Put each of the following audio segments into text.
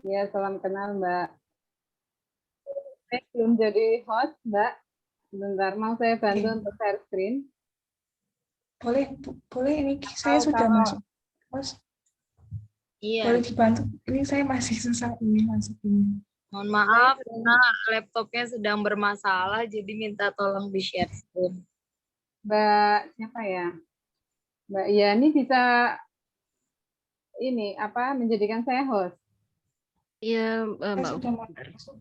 Ya, salam kenal Mbak. Saya belum jadi host, Mbak. Sebentar, mau saya bantu untuk share screen. Boleh ini saya Oh, sudah kalau masuk. Mas, Iya, boleh dibantu? Ini saya masih susah ini masuk ini. mohon maaf karena laptopnya sedang bermasalah, jadi minta tolong di-share screen. Mbak siapa ya? Mbak Yani bisa ini apa menjadikan saya host. Iya, Saya Mbak. sudah masuk.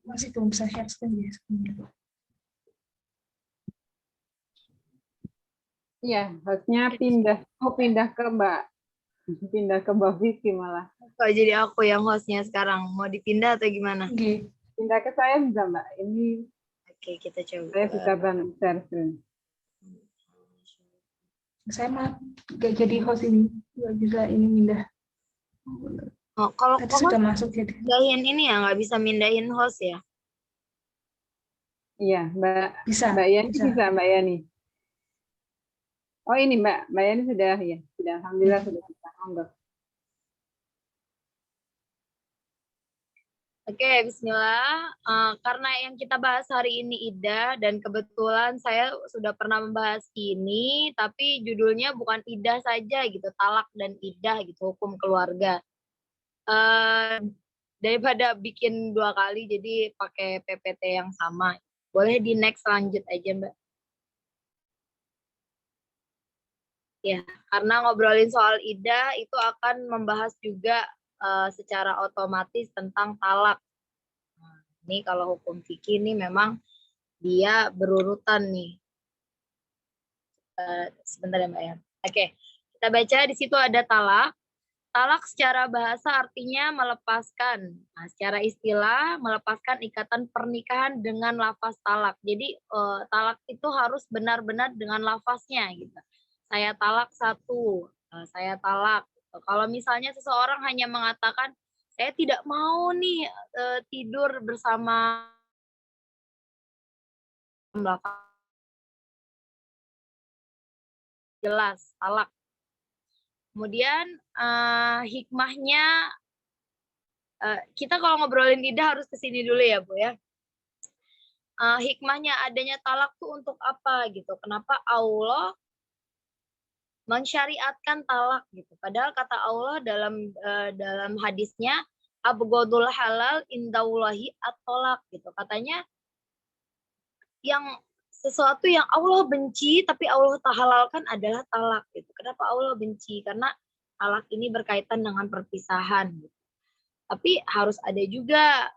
Masih belum bisa share screen ya sebentar. Iya, hostnya pindah ke Mbak. Pindah ke Mbak Vicky malah. Kok jadi aku yang hostnya sekarang? Mau dipindah atau gimana? Oke, Pindah ke saya bisa Mbak. Ini Oke, kita coba. saya bisa bantu share screen. saya mah nggak jadi host ini, nggak bisa ini pindah. Oh, kalau Tadi sudah masuk jadi. mindahin ini ya, nggak bisa mindahin host ya? Iya, Mbak Bisa. Yani bisa Mbak Yani. Oh ini Mbak Yani sudah ya, sudah alhamdulillah sudah bisa. Monggo. Oke, bismillah. Karena yang kita bahas hari ini iddah, dan kebetulan saya sudah pernah membahas ini, tapi judulnya bukan iddah saja gitu, talak dan iddah gitu, hukum keluarga. Daripada bikin 2 kali, jadi pakai PPT yang sama. Boleh di next lanjut aja, Mbak. Ya, karena ngobrolin soal iddah itu akan membahas juga secara otomatis tentang talak. Nah, ini kalau hukum fikih ini memang dia berurutan nih. Sebentar ya Mbak ya. Oke, kita baca di situ ada talak. Talak secara bahasa artinya melepaskan. Nah, secara istilah melepaskan ikatan pernikahan dengan lafaz talak. Jadi talak itu harus benar-benar dengan lafaznya gitu. Saya talak 1, saya talak. Kalau misalnya seseorang hanya mengatakan saya tidak mau nih tidur bersama jelas talak. Kemudian hikmahnya kita kalau ngobrolin iddah harus kesini dulu ya Bu ya. Hikmahnya adanya talak tuh untuk apa gitu? Kenapa Allah mensyariatkan talak gitu? Padahal kata Allah dalam hadisnya abghadul halal indallahi at-talak gitu. Katanya yang sesuatu yang Allah benci tapi Allah tak halalkan adalah talak gitu. Kenapa Allah benci? Karena talak ini berkaitan dengan perpisahan gitu. Tapi harus ada juga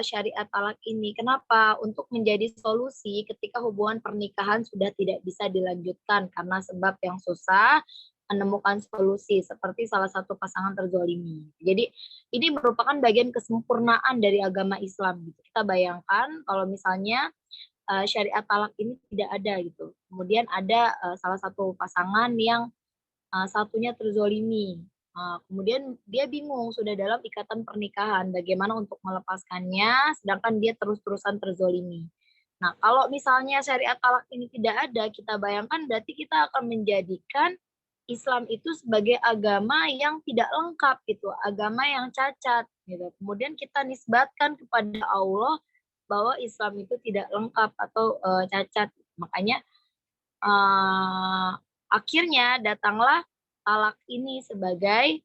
syariat talak ini. Kenapa? Untuk menjadi solusi ketika hubungan pernikahan sudah tidak bisa dilanjutkan karena sebab yang susah menemukan solusi seperti salah satu pasangan terzolimi. Jadi ini merupakan bagian kesempurnaan dari agama Islam. Kita bayangkan kalau misalnya syariat talak ini tidak ada gitu. Kemudian ada salah satu pasangan yang satunya terzolimi. Kemudian dia bingung sudah dalam ikatan pernikahan, bagaimana untuk melepaskannya, sedangkan dia terus-terusan terzolimi. Nah, kalau misalnya syariat talak ini tidak ada, kita bayangkan berarti kita akan menjadikan Islam itu sebagai agama yang tidak lengkap gitu, agama yang cacat gitu. Kemudian kita nisbatkan kepada Allah bahwa Islam itu tidak lengkap atau cacat. Makanya akhirnya datanglah talak ini sebagai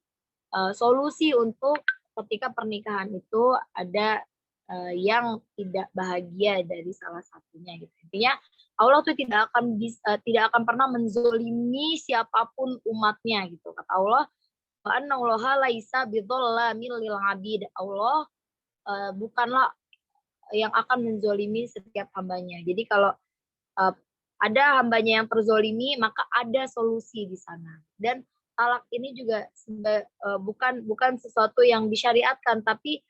solusi untuk ketika pernikahan itu ada yang tidak bahagia dari salah satunya gitu. Intinya Allah tuh tidak akan pernah menzolimi siapapun umatnya gitu. Kata Allah, wa annallaha laisa bidzalamil lil abid. Allah bukanlah yang akan menzolimi setiap hambanya. Jadi kalau ada hambanya yang terzolimi, maka ada solusi di sana. Dan talak ini juga bukan sesuatu yang disyariatkan, tapi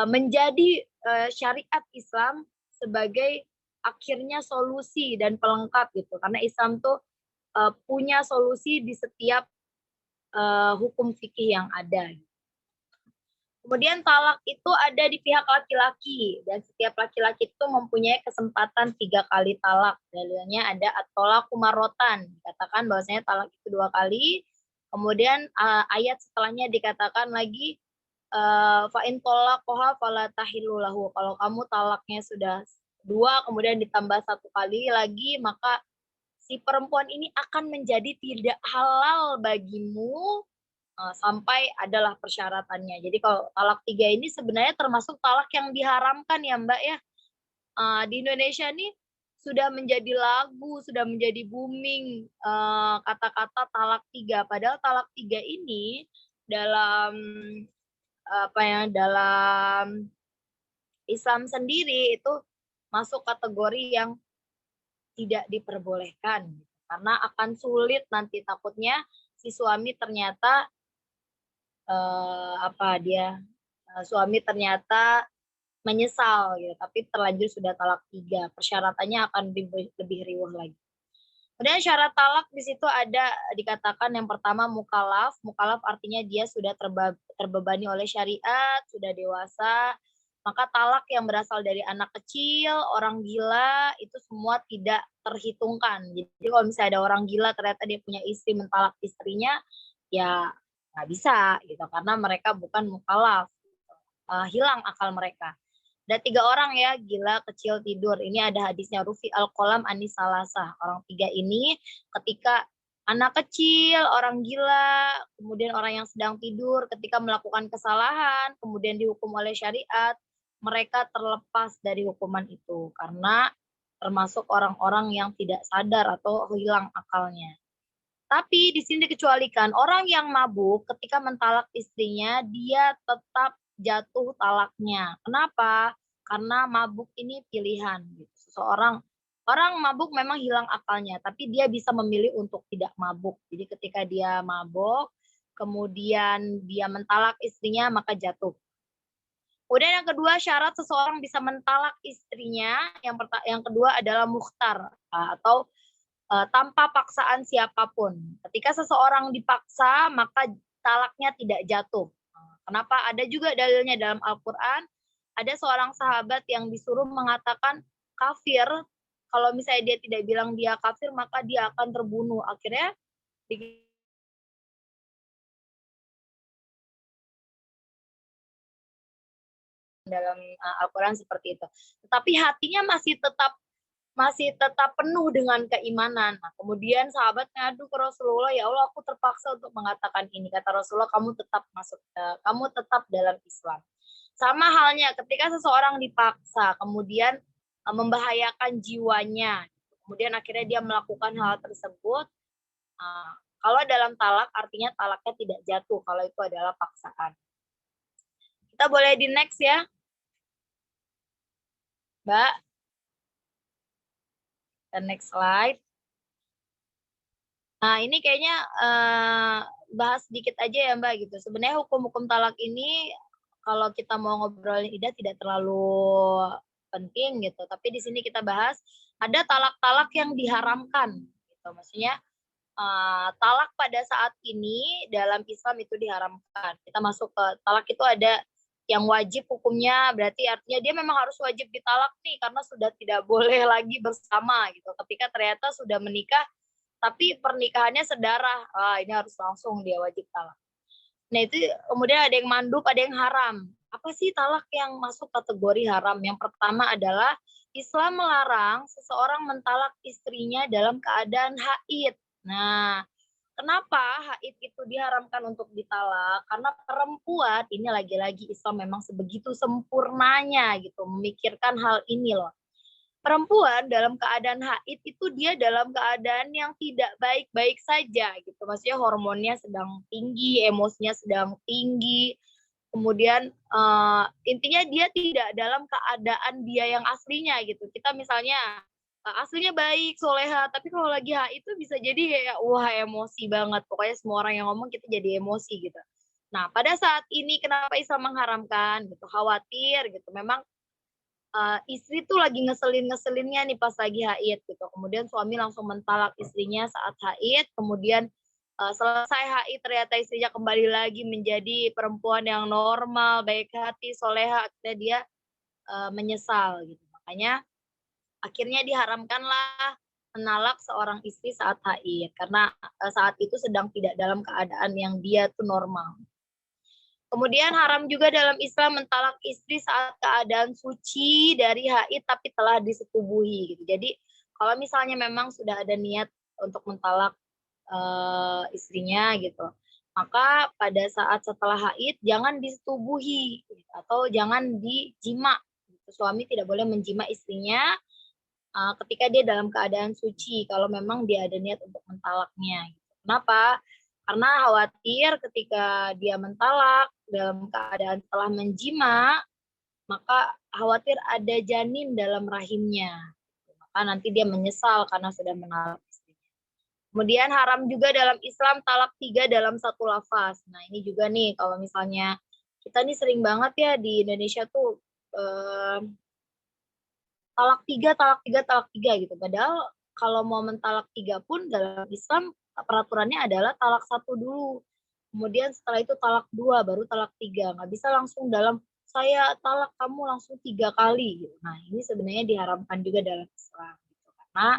menjadi syariat Islam sebagai akhirnya solusi dan pelengkap gitu. Karena Islam tuh punya solusi di setiap hukum fikih yang ada. Kemudian talak itu ada di pihak laki-laki dan setiap laki-laki itu mempunyai kesempatan 3 kali talak. Dalilnya ada at-thalaqu marratan, dikatakan bahwasanya talak itu 2 kali. Kemudian ayat setelahnya dikatakan lagi fa in talaqaha fala tahillu lahu. Kalau kamu talaknya sudah 2 kemudian ditambah 1 kali lagi, maka si perempuan ini akan menjadi tidak halal bagimu sampai adalah persyaratannya. Jadi kalau talak 3 ini sebenarnya termasuk talak yang diharamkan ya Mbak ya. Di Indonesia nih sudah menjadi lagu, sudah menjadi booming kata-kata talak 3. Padahal talak 3 ini dalam dalam Islam sendiri itu masuk kategori yang tidak diperbolehkan karena akan sulit nanti takutnya si suami ternyata suami ternyata menyesal gitu, tapi terlanjur sudah talak 3, persyaratannya akan lebih riuh lagi. Kemudian syarat talak di situ ada dikatakan yang pertama mukallaf. Mukallaf artinya dia sudah terbebani oleh syariat, sudah dewasa. Maka talak yang berasal dari anak kecil, orang gila itu semua tidak terhitungkan. Jadi kalau misalnya ada orang gila ternyata dia punya istri mentalak istrinya, ya nggak bisa gitu karena mereka bukan mukallaf, hilang akal mereka. Ada 3 orang ya, gila, kecil, tidur. Ini ada hadisnya Rufi al-Qalam anis salasah. Orang 3 ini ketika anak kecil, orang gila, kemudian orang yang sedang tidur, ketika melakukan kesalahan, kemudian dihukum oleh syariat, mereka terlepas dari hukuman itu karena termasuk orang-orang yang tidak sadar atau hilang akalnya. Tapi di sini dikecualikan orang yang mabuk ketika mentalak istrinya dia tetap jatuh talaknya. Kenapa? Karena mabuk ini pilihan. Orang mabuk memang hilang akalnya, tapi dia bisa memilih untuk tidak mabuk. Jadi ketika dia mabuk, kemudian dia mentalak istrinya maka jatuh. Kemudian yang kedua syarat seseorang bisa mentalak istrinya, yang kedua adalah mukhtar atau tanpa paksaan siapapun. Ketika seseorang dipaksa, maka talaknya tidak jatuh. Kenapa? Ada juga dalilnya dalam Al-Quran. Ada seorang sahabat yang disuruh mengatakan kafir. Kalau misalnya dia tidak bilang dia kafir, maka dia akan terbunuh. Akhirnya dalam Al-Quran seperti itu. Tetapi hatinya masih tetap penuh dengan keimanan. Nah, kemudian sahabat ngadu ke Rasulullah, ya Allah aku terpaksa untuk mengatakan ini. Kata Rasulullah, kamu tetap dalam Islam. Sama halnya ketika seseorang dipaksa, kemudian membahayakan jiwanya, kemudian akhirnya dia melakukan hal tersebut. Kalau dalam talak, artinya talaknya tidak jatuh kalau itu adalah paksaan. Kita boleh di next ya, Mbak. Dan next slide. Nah, ini kayaknya bahas sedikit aja ya Mbak gitu. Sebenarnya hukum-hukum talak ini kalau kita mau ngobrolin Ida tidak terlalu penting gitu. Tapi di sini kita bahas ada talak-talak yang diharamkan gitu. Maksudnya talak pada saat ini dalam Islam itu diharamkan. Kita masuk ke talak itu ada yang wajib hukumnya, berarti artinya dia memang harus wajib ditalak nih karena sudah tidak boleh lagi bersama gitu. Ketika ternyata sudah menikah tapi pernikahannya sedarah, ini harus langsung dia wajib talak. Nah itu kemudian ada yang mandub, ada yang haram. Apa sih talak yang masuk kategori haram? Yang pertama adalah Islam melarang seseorang mentalak istrinya dalam keadaan haid. Nah, kenapa haid itu diharamkan untuk ditalak? Karena perempuan ini lagi-lagi Islam memang sebegitu sempurnanya gitu memikirkan hal ini loh. Perempuan dalam keadaan haid itu dia dalam keadaan yang tidak baik-baik saja gitu. Maksudnya hormonnya sedang tinggi, emosinya sedang tinggi. Kemudian intinya dia tidak dalam keadaan dia yang aslinya gitu. Kita misalnya aslinya baik, soleha, tapi kalau lagi haid itu bisa jadi kayak wah emosi banget. Pokoknya semua orang yang ngomong kita jadi emosi gitu. Nah, pada saat ini kenapa Islam mengharamkan gitu? Khawatir gitu. Memang istri tuh lagi ngeselinnya nih pas lagi haid gitu. Kemudian suami langsung mentalak istrinya saat haid, kemudian selesai HI ternyata istrinya kembali lagi menjadi perempuan yang normal, baik hati, soleha, akhirnya dia menyesal gitu. Makanya akhirnya diharamkanlah menalak seorang istri saat haid karena saat itu sedang tidak dalam keadaan yang dia tuh normal. Kemudian haram juga dalam Islam mentalak istri saat keadaan suci dari haid tapi telah disetubuhi gitu. Jadi kalau misalnya memang sudah ada niat untuk mentalak istrinya gitu, maka pada saat setelah haid jangan disetubuhi gitu, atau jangan dijima. Gitu. Suami tidak boleh menjima istrinya ketika dia dalam keadaan suci kalau memang dia ada niat untuk mentalaknya. Gitu. Kenapa? Karena khawatir ketika dia mentalak dalam keadaan telah menjima, maka khawatir ada janin dalam rahimnya. Maka nanti dia menyesal karena sudah mentalak istrinya. Kemudian haram juga dalam Islam talak 3 dalam satu lafaz. Nah ini juga nih kalau misalnya kita nih sering banget ya di Indonesia tuh talak 3, talak 3, talak 3 gitu. Padahal kalau mau mentalak 3 pun dalam Islam peraturannya adalah talak 1 dulu. Kemudian setelah itu talak 2, baru talak 3. Nggak bisa langsung dalam saya talak kamu langsung 3 kali. Gitu. Nah ini sebenarnya diharamkan juga dalam Islam. Gitu. Karena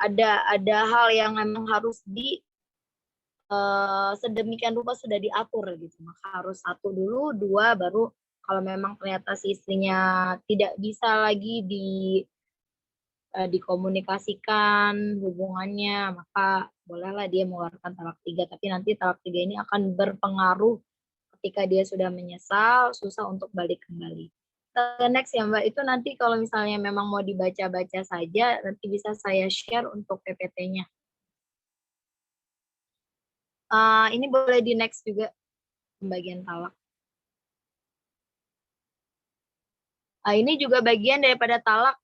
ada hal yang memang harus sedemikian rupa sudah diatur gitu. Maka harus 1 dulu, 2 baru kalau memang ternyata si istrinya tidak bisa lagi dikomunikasikan hubungannya, maka bolehlah dia mengeluarkan talak 3. Tapi nanti talak 3 ini akan berpengaruh ketika dia sudah menyesal, susah untuk balik kembali. Next ya Mbak, itu nanti kalau misalnya memang mau dibaca-baca saja, nanti bisa saya share untuk PPT-nya. Ini boleh di next juga, pembagian talak. Ini juga bagian daripada talak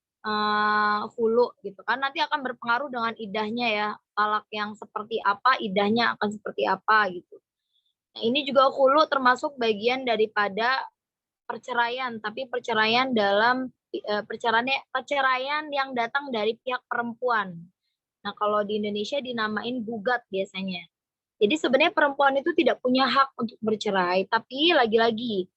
hulu gitu kan, nanti akan berpengaruh dengan idahnya ya, talak yang seperti apa, idahnya akan seperti apa gitu. Nah ini juga hulu termasuk bagian daripada perceraian, tapi perceraian dalam perceraian yang datang dari pihak perempuan. Nah kalau di Indonesia dinamain gugat biasanya. Jadi sebenarnya perempuan itu tidak punya hak untuk bercerai, tapi lagi-lagi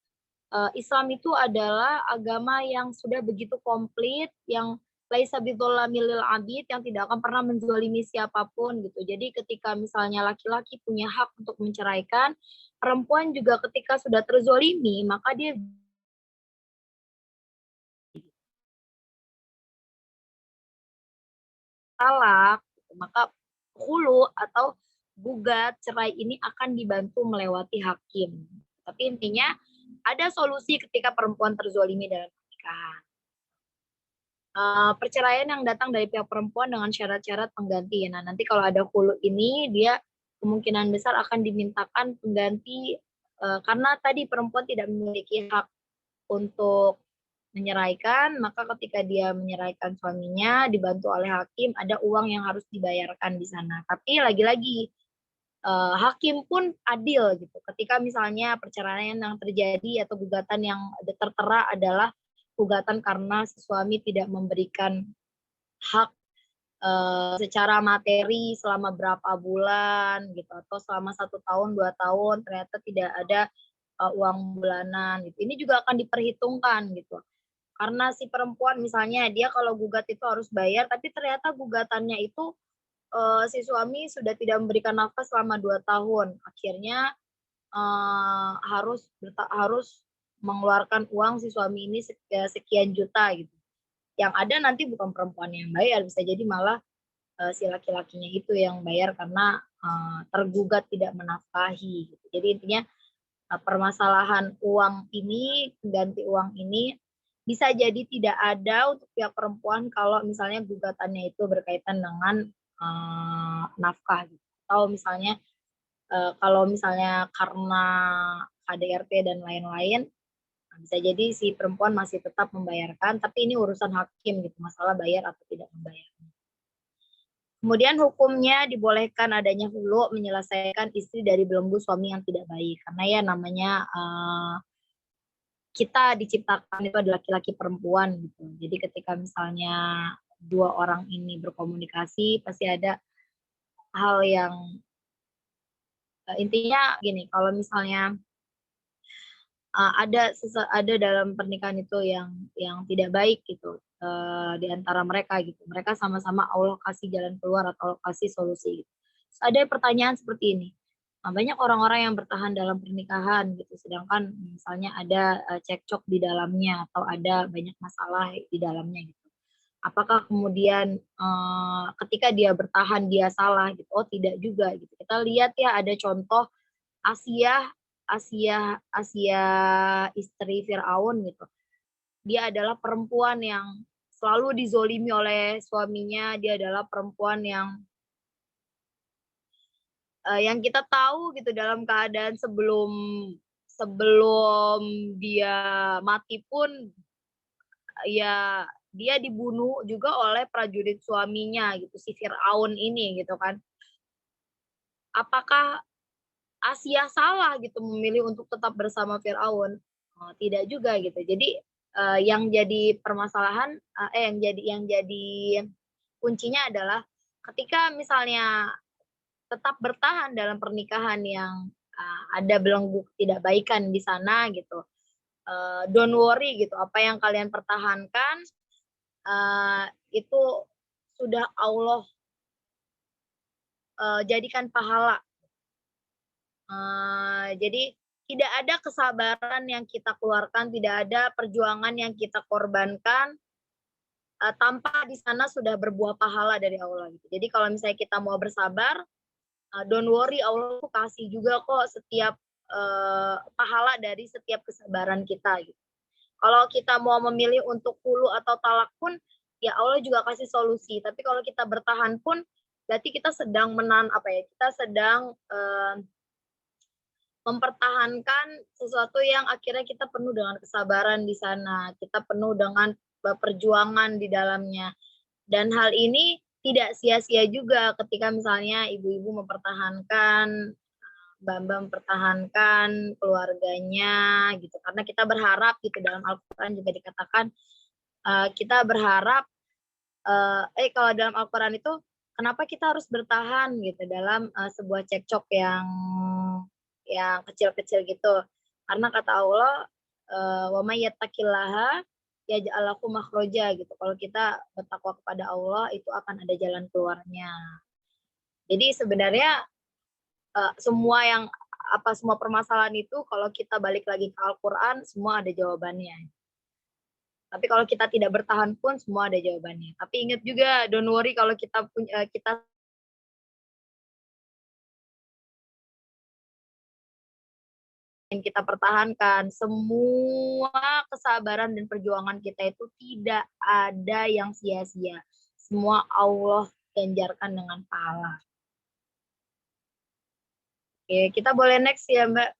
Islam itu adalah agama yang sudah begitu komplit, yang laisa bidzolamil lil abid, yang tidak akan pernah menzalimi siapapun gitu. Jadi ketika misalnya laki-laki punya hak untuk menceraikan, perempuan juga ketika sudah terzolimi, maka dia talak, maka hulu atau gugat cerai ini akan dibantu melewati hakim. Tapi intinya ada solusi ketika perempuan terzolimi dalam pernikahan. Perceraian yang datang dari pihak perempuan dengan syarat-syarat pengganti. Nah, nanti kalau ada hulu ini, dia kemungkinan besar akan dimintakan pengganti karena tadi perempuan tidak memiliki hak untuk menyeraikan, maka ketika dia menyeraikan suaminya, dibantu oleh hakim, ada uang yang harus dibayarkan di sana. Tapi lagi-lagi, hakim pun adil gitu. Ketika misalnya perceraian yang terjadi atau gugatan yang tertera adalah gugatan karena si suami tidak memberikan hak secara materi selama berapa bulan gitu, atau selama 1 tahun 2 tahun ternyata tidak ada uang bulanan gitu. Ini juga akan diperhitungkan gitu. Karena si perempuan misalnya dia kalau gugat itu harus bayar, tapi ternyata gugatannya itu si suami sudah tidak memberikan nafkah selama 2 tahun. Akhirnya harus mengeluarkan uang si suami ini sekian juta gitu. Yang ada nanti bukan perempuan yang bayar, bisa jadi malah si laki-lakinya itu yang bayar karena tergugat tidak menafkahi gitu. Jadi intinya permasalahan uang ini, ganti uang ini bisa jadi tidak ada untuk pihak perempuan kalau misalnya gugatannya itu berkaitan dengan nafkah gitu. Atau misalnya kalau misalnya karena KDRT dan lain-lain, bisa jadi si perempuan masih tetap membayarkan, tapi ini urusan hakim gitu, masalah bayar atau tidak membayar. Kemudian hukumnya dibolehkan adanya hulu menyelesaikan istri dari belenggu suami yang tidak baik. Karena ya namanya kita diciptakan itu adalah laki-laki perempuan gitu. Jadi ketika misalnya 2 orang ini berkomunikasi, pasti ada hal yang intinya gini, kalau misalnya ada dalam pernikahan itu yang tidak baik gitu di antara mereka gitu. Mereka sama-sama Allah kasih jalan keluar atau Allah kasih solusi gitu. Terus ada pertanyaan seperti ini. Nah, banyak orang-orang yang bertahan dalam pernikahan gitu, sedangkan misalnya ada cekcok di dalamnya atau ada banyak masalah di dalamnya gitu. Apakah kemudian ketika dia bertahan dia salah gitu? Oh, tidak juga gitu. Kita lihat ya ada contoh Asia Asia istri Firaun gitu. Dia adalah perempuan yang selalu dizolimi oleh suaminya. Dia adalah perempuan yang kita tahu gitu dalam keadaan sebelum sebelum dia mati pun ya dia dibunuh juga oleh prajurit suaminya gitu, si Firaun ini gitu kan. Apakah Asia salah gitu memilih untuk tetap bersama Firaun? Tidak juga gitu. Jadi yang jadi permasalahan yang jadi kuncinya adalah ketika misalnya tetap bertahan dalam pernikahan yang ada belenggu tidak baikan di sana gitu. Don't worry gitu. Apa yang kalian pertahankan itu sudah Allah jadikan pahala. Jadi tidak ada kesabaran yang kita keluarkan, tidak ada perjuangan yang kita korbankan tanpa di sana sudah berbuah pahala dari Allah gitu. Jadi kalau misalnya kita mau bersabar, don't worry, Allah kasih juga kok setiap pahala dari setiap kesabaran kita gitu. Kalau kita mau memilih untuk hulu atau talak pun, ya Allah juga kasih solusi. Tapi kalau kita bertahan pun, berarti kita sedang kita sedang mempertahankan sesuatu yang akhirnya kita penuh dengan kesabaran di sana. Kita penuh dengan perjuangan di dalamnya. Dan hal ini tidak sia-sia juga ketika misalnya ibu-ibu mempertahankan, Mbak mempertahankan keluarganya gitu. Karena kita berharap gitu dalam Al-Quran juga dikatakan kita berharap kalau dalam Al-Quran itu kenapa kita harus bertahan gitu dalam sebuah cekcok yang kecil-kecil gitu. Karena kata Allah wa may yattaqillaha yaj'al lahu makhraja gitu. Kalau kita bertakwa kepada Allah itu akan ada jalan keluarnya. Jadi sebenarnya semua permasalahan itu kalau kita balik lagi ke Al-Qur'an semua ada jawabannya. Tapi kalau kita tidak bertahan pun semua ada jawabannya. Tapi ingat juga don't worry kalau kita yang kita pertahankan, semua kesabaran dan perjuangan kita itu tidak ada yang sia-sia. Semua Allah ganjarkan dengan pahala. Oke, kita boleh next ya Mbak.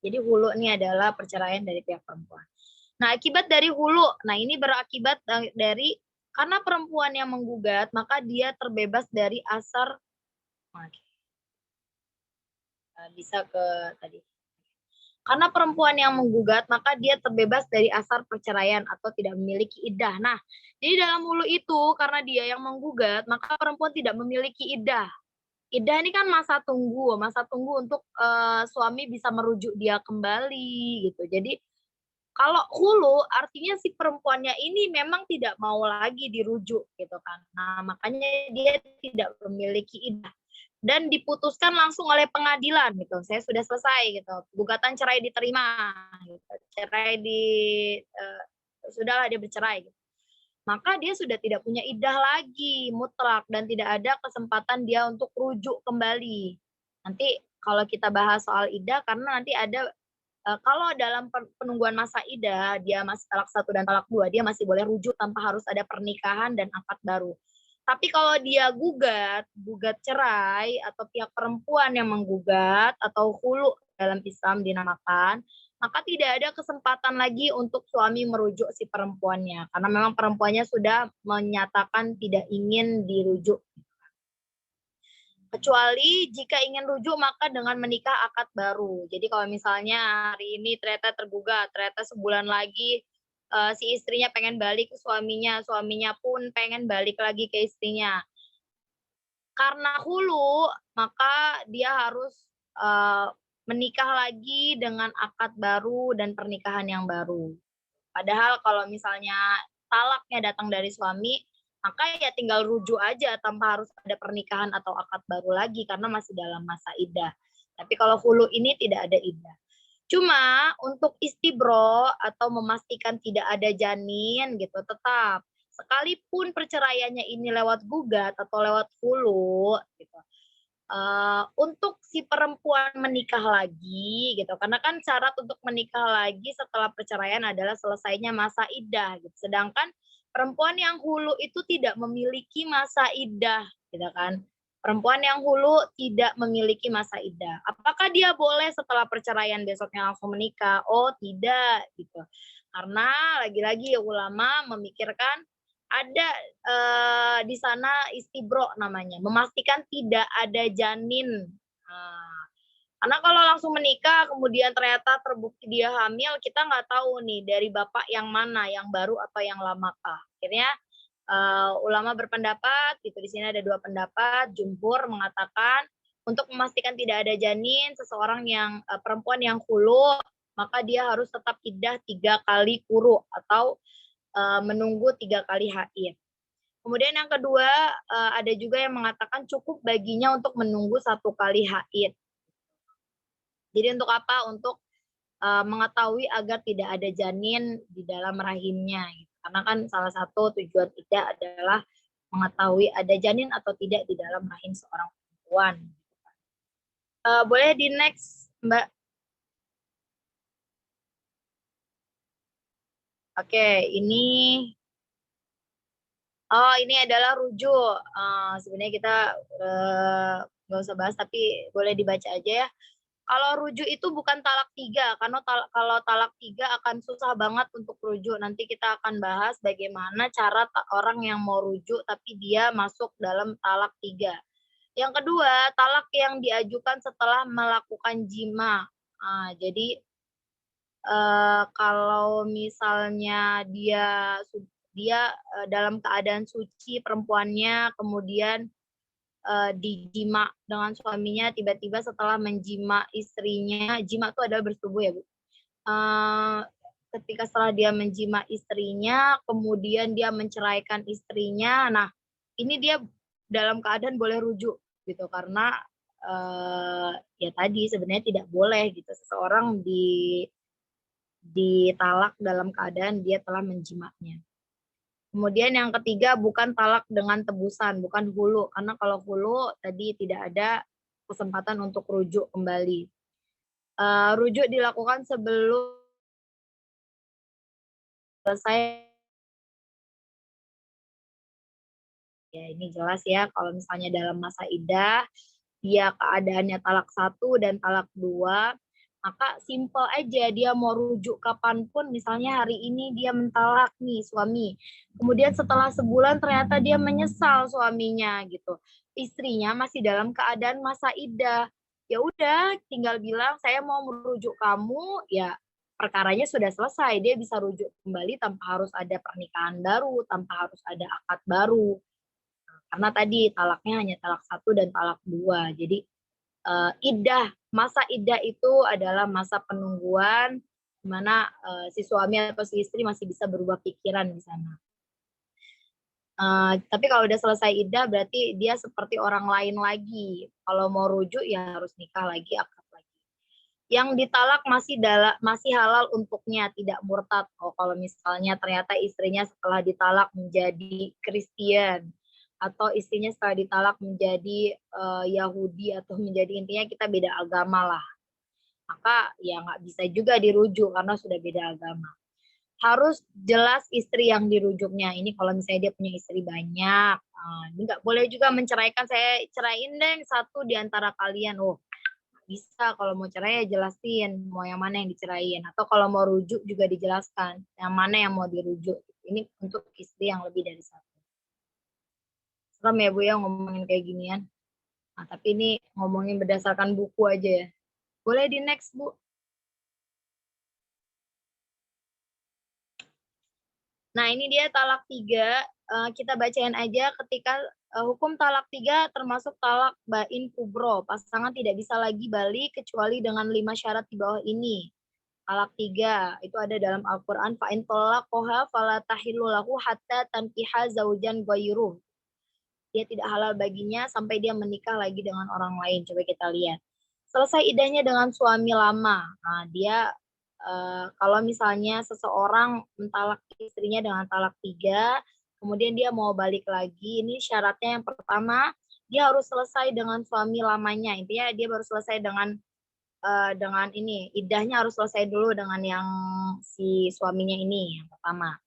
Jadi hulu ini adalah perceraian dari pihak perempuan. Nah, akibat dari hulu, nah ini berakibat dari karena perempuan yang menggugat, maka dia terbebas dari asar. Bisa ke tadi. Karena perempuan yang menggugat, maka dia terbebas dari asar perceraian atau tidak memiliki iddah. Nah, jadi dalam hulu itu, karena dia yang menggugat, maka perempuan tidak memiliki iddah. Iddah ini kan masa tunggu untuk suami bisa merujuk dia kembali gitu. Jadi kalau hulu artinya si perempuannya ini memang tidak mau lagi dirujuk gitu kan. Nah, makanya dia tidak memiliki iddah dan diputuskan langsung oleh pengadilan gitu. Saya sudah selesai gitu. Gugatan cerai diterima gitu. Sudahlah dia bercerai gitu. Maka dia sudah tidak punya iddah lagi mutlak dan tidak ada kesempatan dia untuk rujuk kembali. Nanti kalau kita bahas soal iddah karena nanti ada kalau dalam penungguan masa iddah dia masih talak 1 dan talak 2 dia masih boleh rujuk tanpa harus ada pernikahan dan akad baru. Tapi kalau dia gugat cerai atau pihak perempuan yang menggugat atau hulu dalam Islam dinamakan, maka tidak ada kesempatan lagi untuk suami merujuk si perempuannya karena memang perempuannya sudah menyatakan tidak ingin dirujuk. Kecuali jika ingin rujuk maka dengan menikah akad baru. Jadi kalau misalnya hari ini ternyata tergugat, ternyata sebulan lagi si istrinya pengen balik ke suaminya pun pengen balik lagi ke istrinya. karena hulu, maka dia harus menikah lagi dengan akad baru dan pernikahan yang baru. Padahal kalau misalnya talaknya datang dari suami, maka ya tinggal rujuk aja tanpa harus ada pernikahan atau akad baru lagi karena masih dalam masa iddah. Tapi kalau hulu ini tidak ada iddah. Cuma untuk istibro atau memastikan tidak ada janin gitu, tetap sekalipun perceraiannya ini lewat gugat atau lewat hulu gitu. Untuk si perempuan menikah lagi gitu, karena kan syarat untuk menikah lagi setelah perceraian adalah selesainya masa iddah gitu. Sedangkan perempuan yang hulu itu tidak memiliki masa iddah gitu kan. Perempuan yang hulu tidak memiliki masa iddah. Apakah dia boleh setelah perceraian besoknya langsung menikah? Oh, tidak gitu. Karena lagi-lagi ulama memikirkan ada di sana istibro namanya, memastikan tidak ada janin. Karena kalau langsung menikah kemudian ternyata terbukti dia hamil, kita nggak tahu nih dari bapak yang mana, yang baru atau yang lamakah. Akhirnya ulama berpendapat, gitu di sini ada 2 pendapat. Jumhur mengatakan untuk memastikan tidak ada janin, seseorang yang perempuan yang hulu, maka dia harus tetap iddah 3 kali quru atau menunggu 3 kali haid. Kemudian yang kedua, ada juga yang mengatakan cukup baginya untuk menunggu 1 kali haid. Jadi untuk apa? Untuk mengetahui agar tidak ada janin di dalam rahimnya. Gitu. Karena kan salah satu tujuan iddah adalah mengetahui ada janin atau tidak di dalam rahim seorang perempuan. Boleh di next, Mbak? Oke, ini adalah rujuk. Sebenarnya kita nggak usah bahas, tapi boleh dibaca aja ya. Kalau rujuk itu bukan talak 3, karena kalau talak 3 akan susah banget untuk rujuk. Nanti kita akan bahas bagaimana cara orang yang mau rujuk tapi dia masuk dalam talak 3. Yang kedua, talak yang diajukan setelah melakukan jima. Jadi kalau misalnya dia dalam keadaan suci perempuannya, kemudian dijima dengan suaminya, tiba-tiba setelah menjima istrinya, jima itu adalah bersetubuh ya Bu. Ketika setelah dia menjima istrinya, kemudian dia menceraikan istrinya, nah ini dia dalam keadaan boleh rujuk gitu, karena ya tadi sebenarnya tidak boleh gitu seseorang ditalak dalam keadaan dia telah menjimanya. Kemudian yang ketiga bukan talak dengan tebusan, bukan hulu. Karena kalau hulu tadi tidak ada kesempatan untuk rujuk kembali. Rujuk dilakukan sebelum selesai. Ya ini jelas ya, kalau misalnya dalam masa iddah, dia keadaannya talak 1 dan talak 2, maka simple aja dia mau rujuk kapanpun, misalnya hari ini dia mentalak nih suami, kemudian setelah sebulan ternyata dia menyesal suaminya gitu, istrinya masih dalam keadaan masa iddah, ya udah tinggal bilang saya mau merujuk kamu, ya perkaranya sudah selesai, dia bisa rujuk kembali tanpa harus ada pernikahan baru, tanpa harus ada akad baru. Karena tadi talaknya hanya talak 1 dan talak 2. Jadi masa iddah itu adalah masa penungguan di mana si suami atau si istri masih bisa berubah pikiran di sana. Tapi kalau udah selesai iddah berarti dia seperti orang lain lagi. Kalau mau rujuk ya harus nikah lagi, akad lagi. Yang ditalak masih halal untuknya, tidak murtad. Kalau misalnya ternyata istrinya setelah ditalak menjadi Kristen, atau istrinya setelah ditalak menjadi Yahudi, atau menjadi, intinya kita beda agama lah, maka ya nggak bisa juga dirujuk karena sudah beda agama. Harus jelas istri yang dirujuknya. Ini kalau misalnya dia punya istri banyak, ini nggak boleh juga menceraikan, saya ceraiin deh 1 di antara kalian. Bisa, kalau mau cerai ya jelasin mau yang mana yang diceraiin, atau kalau mau rujuk juga dijelaskan yang mana yang mau dirujuk. Ini untuk istri yang lebih dari 1. Serem ya Bu ya ngomongin kayak ginian. Nah, tapi ini ngomongin berdasarkan buku aja ya. Boleh di next Bu. Nah ini dia talak 3. Kita bacain aja ketika hukum talak 3 termasuk talak bain kubro. Pasangan tidak bisa lagi balik kecuali dengan 5 syarat di bawah ini. Talak 3 itu ada dalam Al-Quran. Fa'in tolaqoha fala tahillu lahu hatta tankiha zaujan ghairuh. Dia tidak halal baginya sampai dia menikah lagi dengan orang lain. Coba kita lihat. Selesai idahnya dengan suami lama. Nah, dia kalau misalnya seseorang mentalak istrinya dengan talak 3, kemudian dia mau balik lagi, ini syaratnya yang pertama, dia harus selesai dengan suami lamanya. Intinya dia baru selesai dengan ini, idahnya harus selesai dulu dengan yang si suaminya ini, yang pertama.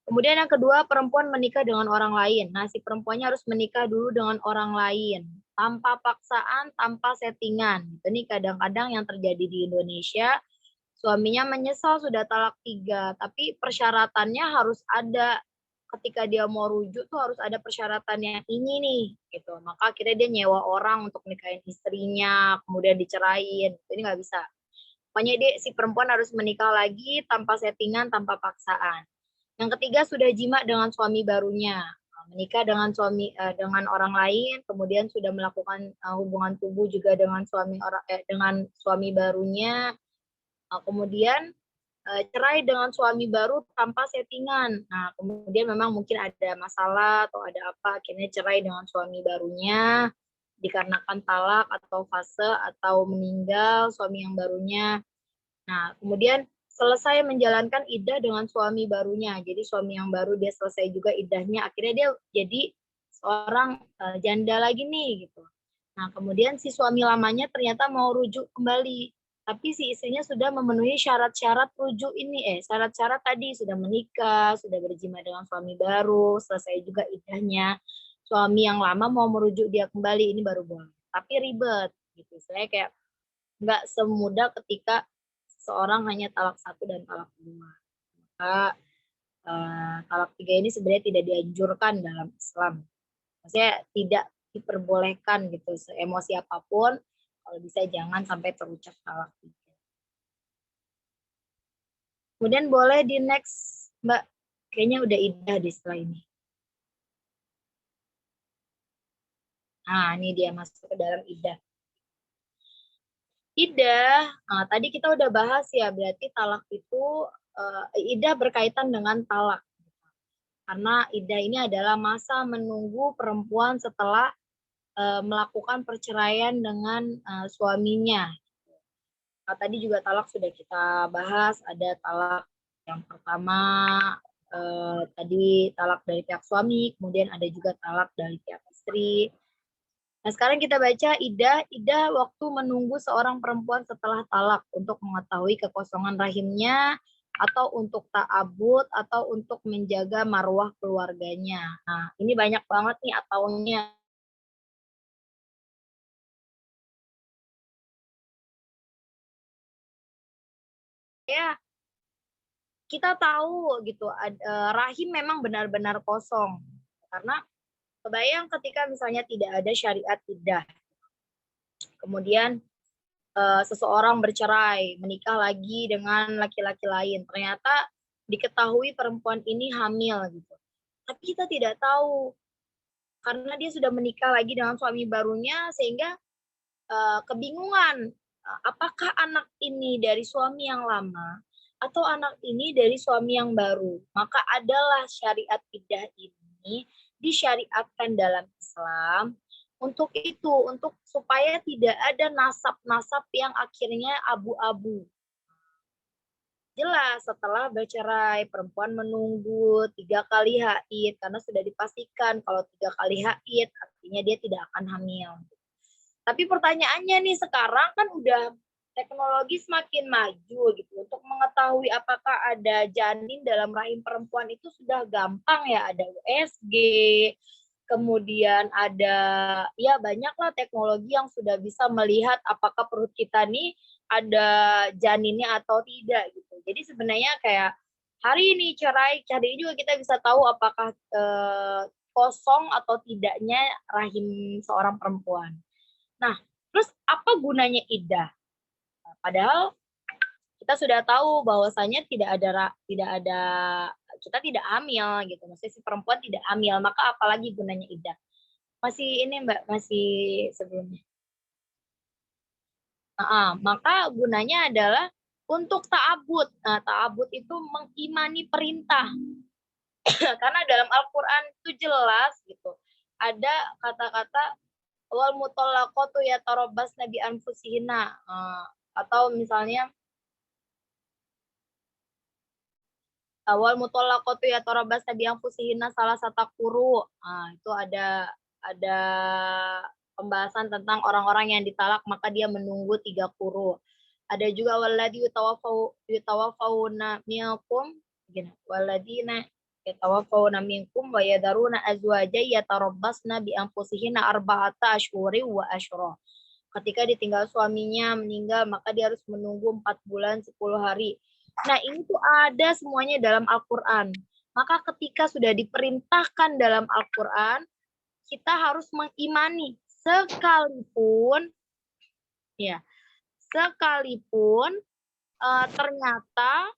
Kemudian yang kedua, perempuan menikah dengan orang lain. Nah, si perempuannya harus menikah dulu dengan orang lain. Tanpa paksaan, tanpa settingan. Ini kadang-kadang yang terjadi di Indonesia, suaminya menyesal sudah talak 3, tapi persyaratannya harus ada. Ketika dia mau rujuk tuh harus ada persyaratannya ini nih, gitu. Maka akhirnya dia nyewa orang untuk nikahin istrinya, kemudian dicerain. Ini nggak bisa. Pokoknya si perempuan harus menikah lagi tanpa settingan, tanpa paksaan. Yang ketiga sudah jima dengan suami barunya, menikah dengan dengan orang lain, kemudian sudah melakukan hubungan tubuh juga dengan suami barunya, kemudian cerai dengan suami baru tanpa settingan. Nah, kemudian memang mungkin ada masalah atau ada apa, akhirnya cerai dengan suami barunya dikarenakan talak atau fase atau meninggal suami yang barunya. Nah, kemudian selesai menjalankan iddah dengan suami barunya. Jadi suami yang baru dia selesai juga iddahnya, akhirnya dia jadi seorang janda lagi nih gitu. Nah, kemudian si suami lamanya ternyata mau rujuk kembali. Tapi si istrinya sudah memenuhi syarat-syarat rujuk ini, syarat-syarat tadi sudah menikah, sudah berjima dengan suami baru, selesai juga iddahnya. Suami yang lama mau merujuk dia kembali, ini baru boleh. Tapi ribet gitu. Saya kayak nggak semudah ketika seorang hanya talak 1 dan talak 2. Maka talak 3 ini sebenarnya tidak dianjurkan dalam Islam. Maksudnya tidak diperbolehkan gitu, seemosi apapun, kalau bisa jangan sampai terucap talak 3. Kemudian boleh di next, Mbak. Kayaknya udah iddah di setelah ini. Nah, ini dia masuk ke dalam iddah. Iddah, nah, tadi kita udah bahas ya, berarti talak itu, iddah berkaitan dengan talak. Karena iddah ini adalah masa menunggu perempuan setelah melakukan perceraian dengan suaminya. Nah, tadi juga talak sudah kita bahas, ada talak yang pertama, tadi talak dari pihak suami, kemudian ada juga talak dari pihak istri. Nah, sekarang kita baca iddah waktu menunggu seorang perempuan setelah talak untuk mengetahui kekosongan rahimnya, atau untuk ta'abud, atau untuk menjaga marwah keluarganya. Nah, ini banyak banget nih ataunya. Ya, kita tahu gitu, rahim memang benar-benar kosong. Karena kebayang ketika misalnya tidak ada syariat iddah. Kemudian seseorang bercerai, menikah lagi dengan laki-laki lain. Ternyata diketahui perempuan ini hamil gitu. Tapi kita tidak tahu karena dia sudah menikah lagi dengan suami barunya, sehingga kebingungan apakah anak ini dari suami yang lama atau anak ini dari suami yang baru. Maka adalah syariat iddah ini disyariatkan dalam Islam untuk itu, untuk supaya tidak ada nasab-nasab yang akhirnya abu-abu. Jelas setelah bercerai, perempuan menunggu 3 kali haid, karena sudah dipastikan kalau 3 kali haid artinya dia tidak akan hamil. Tapi pertanyaannya nih, sekarang kan udah teknologi semakin maju gitu. Untuk mengetahui apakah ada janin dalam rahim perempuan itu sudah gampang ya, ada USG, kemudian ada ya banyaklah teknologi yang sudah bisa melihat apakah perut kita nih ada janinnya atau tidak gitu. Jadi sebenarnya kayak hari ini cerai juga kita bisa tahu apakah kosong atau tidaknya rahim seorang perempuan. Nah, terus apa gunanya iddah? Padahal kita sudah tahu bahwasanya kita tidak hamil gitu. Maksudnya si perempuan tidak hamil, maka apalagi gunanya iddah? Masih ini Mbak, masih sebelumnya. Maka gunanya adalah untuk ta'abud. Nah, ta'abud itu mengimani perintah. Karena dalam Al-Qur'an itu jelas gitu. Ada kata-kata wal mutallaqatu yatarabbasna bi anfusihinna. Atau misalnya awal mutallaqatu yatarabbasna bi anfusihinna salah satu kuru. Itu ada pembahasan tentang orang-orang yang ditalak maka dia menunggu 3 quru. Ada juga walladzi yutawaffawna minkum gini, walladina yatawaffawna minkum wa yadaruna azwajan yatarabbasna bi anfusihinna arba'ata asyhuri wa asyra. Ketika ditinggal suaminya meninggal maka dia harus menunggu 4 bulan 10 hari. Nah, ini tuh ada semuanya dalam Al-Qur'an. Maka ketika sudah diperintahkan dalam Al-Qur'an, kita harus mengimani sekalipun ternyata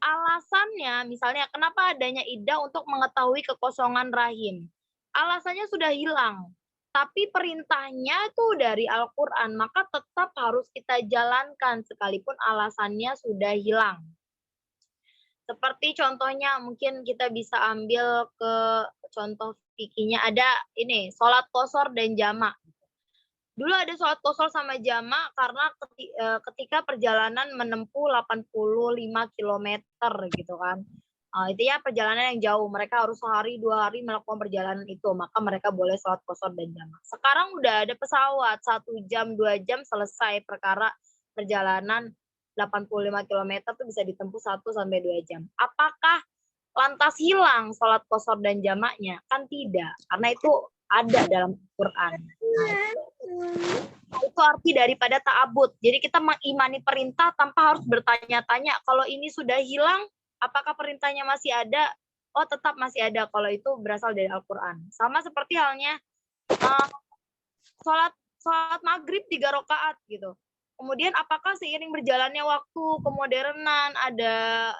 alasannya misalnya kenapa adanya iddah untuk mengetahui kekosongan rahim. Alasannya sudah hilang. Tapi perintahnya itu dari Al-Qur'an, maka tetap harus kita jalankan sekalipun alasannya sudah hilang. Seperti contohnya mungkin kita bisa ambil ke contoh fikihnya ada ini sholat qashar dan jamak. Dulu ada sholat qashar sama jamak karena ketika perjalanan menempuh 85 km gitu kan. Itu ya perjalanan yang jauh. Mereka harus sehari 2 hari melakukan perjalanan itu. Maka mereka boleh sholat qashar dan jamak. Sekarang udah ada pesawat 1 jam 2 jam selesai perkara perjalanan 85 km itu bisa ditempuh 1 sampai 2 jam. Apakah lantas hilang sholat qashar dan jamaknya? Kan tidak, karena itu ada dalam Al-Qur'an. Nah, itu arti daripada ta'abud. Jadi kita mengimani perintah tanpa harus bertanya-tanya. Kalau ini sudah hilang, apakah perintahnya masih ada? Oh, tetap masih ada kalau itu berasal dari Al-Qur'an. Sama seperti halnya sholat maghrib 3 rakaat gitu. Kemudian apakah seiring berjalannya waktu, kemodernan, ada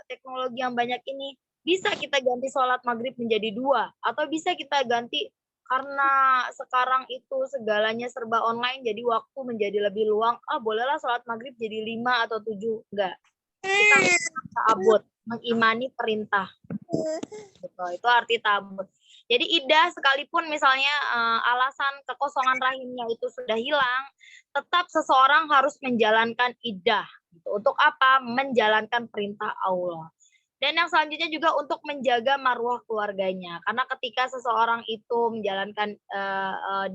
teknologi yang banyak ini, bisa kita ganti sholat maghrib menjadi 2, atau bisa kita ganti karena sekarang itu segalanya serba online, jadi waktu menjadi lebih luang, bolehlah sholat maghrib jadi 5 atau 7, enggak. Kita ta'abud, mengimani perintah. Gitu, itu arti ta'abud. Jadi iddah sekalipun misalnya alasan kekosongan rahimnya itu sudah hilang, tetap seseorang harus menjalankan iddah. Gitu. Untuk apa? Menjalankan perintah Allah. Dan yang selanjutnya juga untuk menjaga marwah keluarganya. Karena ketika seseorang itu menjalankan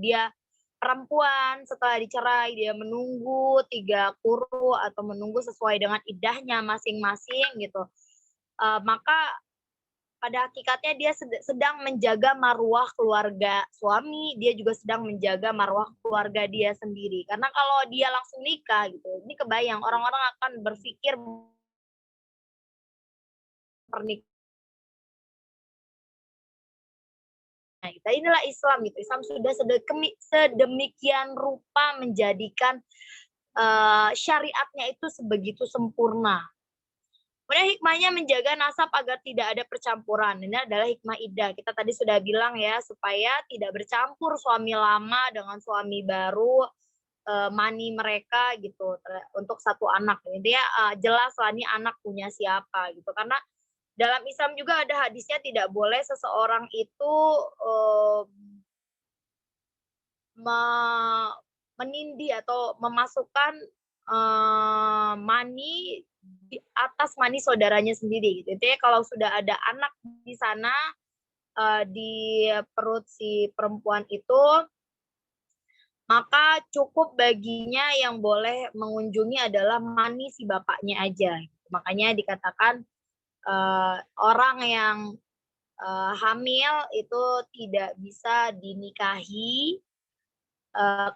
dia perempuan setelah dicerai, dia menunggu 3 quru atau menunggu sesuai dengan iddahnya masing-masing gitu. Maka pada hakikatnya dia sedang menjaga marwah keluarga suami, dia juga sedang menjaga marwah keluarga dia sendiri. Karena kalau dia langsung nikah gitu, ini kebayang orang-orang akan berpikir pernikahan. Nah, inilah Islam gitu. Islam sudah sedemikian rupa menjadikan syariatnya itu sebegitu sempurna. Kemudian hikmahnya menjaga nasab agar tidak ada percampuran. Ini adalah hikmah iddah. Kita tadi sudah bilang ya, supaya tidak bercampur suami lama dengan suami baru, mani mereka gitu untuk satu anak. Intinya jelas lah ini anak punya siapa gitu. Karena dalam Islam juga ada hadisnya tidak boleh seseorang itu menindih atau memasukkan mani di atas mani saudaranya sendiri gitu. Intinya kalau sudah ada anak di sana di perut si perempuan itu, maka cukup baginya yang boleh mengunjungi adalah mani si bapaknya aja. Makanya dikatakan orang yang hamil itu tidak bisa dinikahi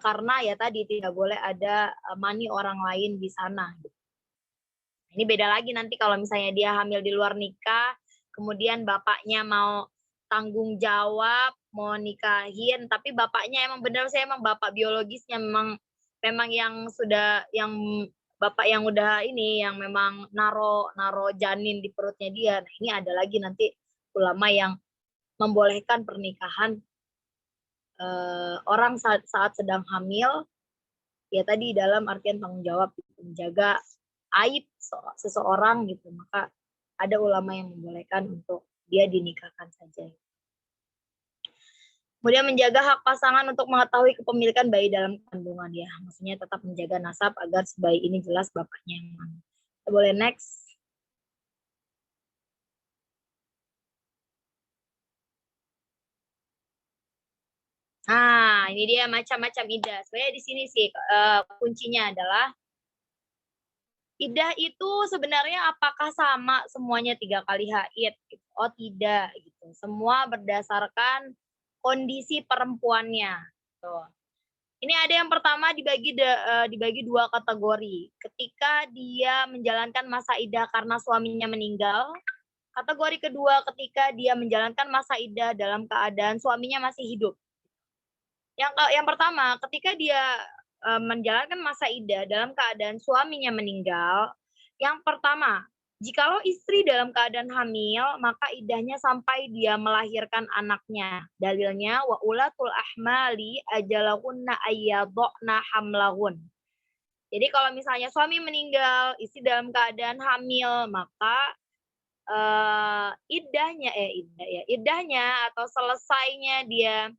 karena ya tadi tidak boleh ada mani orang lain di sana. Ini beda lagi nanti kalau misalnya dia hamil di luar nikah, kemudian bapaknya mau tanggung jawab, mau nikahin, tapi bapaknya emang benar saya emang bapak biologisnya memang yang sudah yang bapak yang udah ini yang memang naro janin di perutnya dia. Nah, ini ada lagi nanti ulama yang membolehkan pernikahan orang saat sedang hamil, ya tadi dalam artian tanggung jawab, menjaga aib seseorang gitu, maka ada ulama yang membolehkan untuk dia dinikahkan saja. Kemudian menjaga hak pasangan untuk mengetahui kepemilikan bayi dalam kandungan ya, maksudnya tetap menjaga nasab agar si bayi ini jelas bapaknya yang mana. Kita boleh next. Nah, ini dia macam-macam iddah. Sebenarnya di sini sih kuncinya adalah iddah itu sebenarnya apakah sama semuanya 3 kali haid? Oh tidak, gitu. Semua berdasarkan kondisi perempuannya. Tuh. Ini ada yang pertama dibagi 2 kategori. Ketika dia menjalankan masa iddah karena suaminya meninggal. Kategori kedua ketika dia menjalankan masa iddah dalam keadaan suaminya masih hidup. Yang pertama, ketika dia menjalankan masa iddah dalam keadaan suaminya meninggal, yang pertama, jikalau istri dalam keadaan hamil, maka iddahnya sampai dia melahirkan anaknya. Dalilnya, wa ulatul ahmali ajalahunna ayyadhna hamlahun. Jadi kalau misalnya suami meninggal, istri dalam keadaan hamil, maka iddahnya atau selesainya dia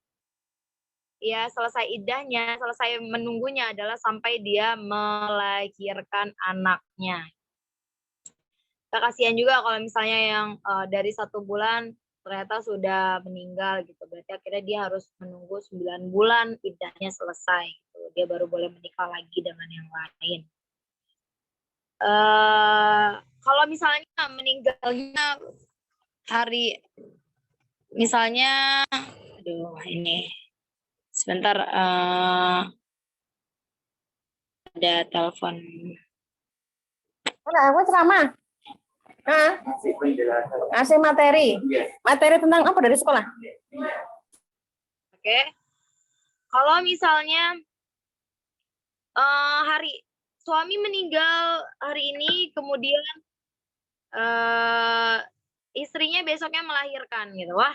selesai iddahnya, selesai menunggunya adalah sampai dia melahirkan anaknya. Kita kasihan juga kalau misalnya yang dari 1 bulan ternyata sudah meninggal gitu. Berarti akhirnya dia harus menunggu 9 bulan iddahnya selesai. Gitu. Dia baru boleh menikah lagi dengan yang lain. Kalau misalnya meninggalnya hari, misalnya, aduh ini. Sebentar, ada telepon. Enggak, aku ceramah. Ngasih materi. Materi tentang apa dari sekolah? Oke. Kalau misalnya suami meninggal hari ini, kemudian istrinya besoknya melahirkan gitu. Wah,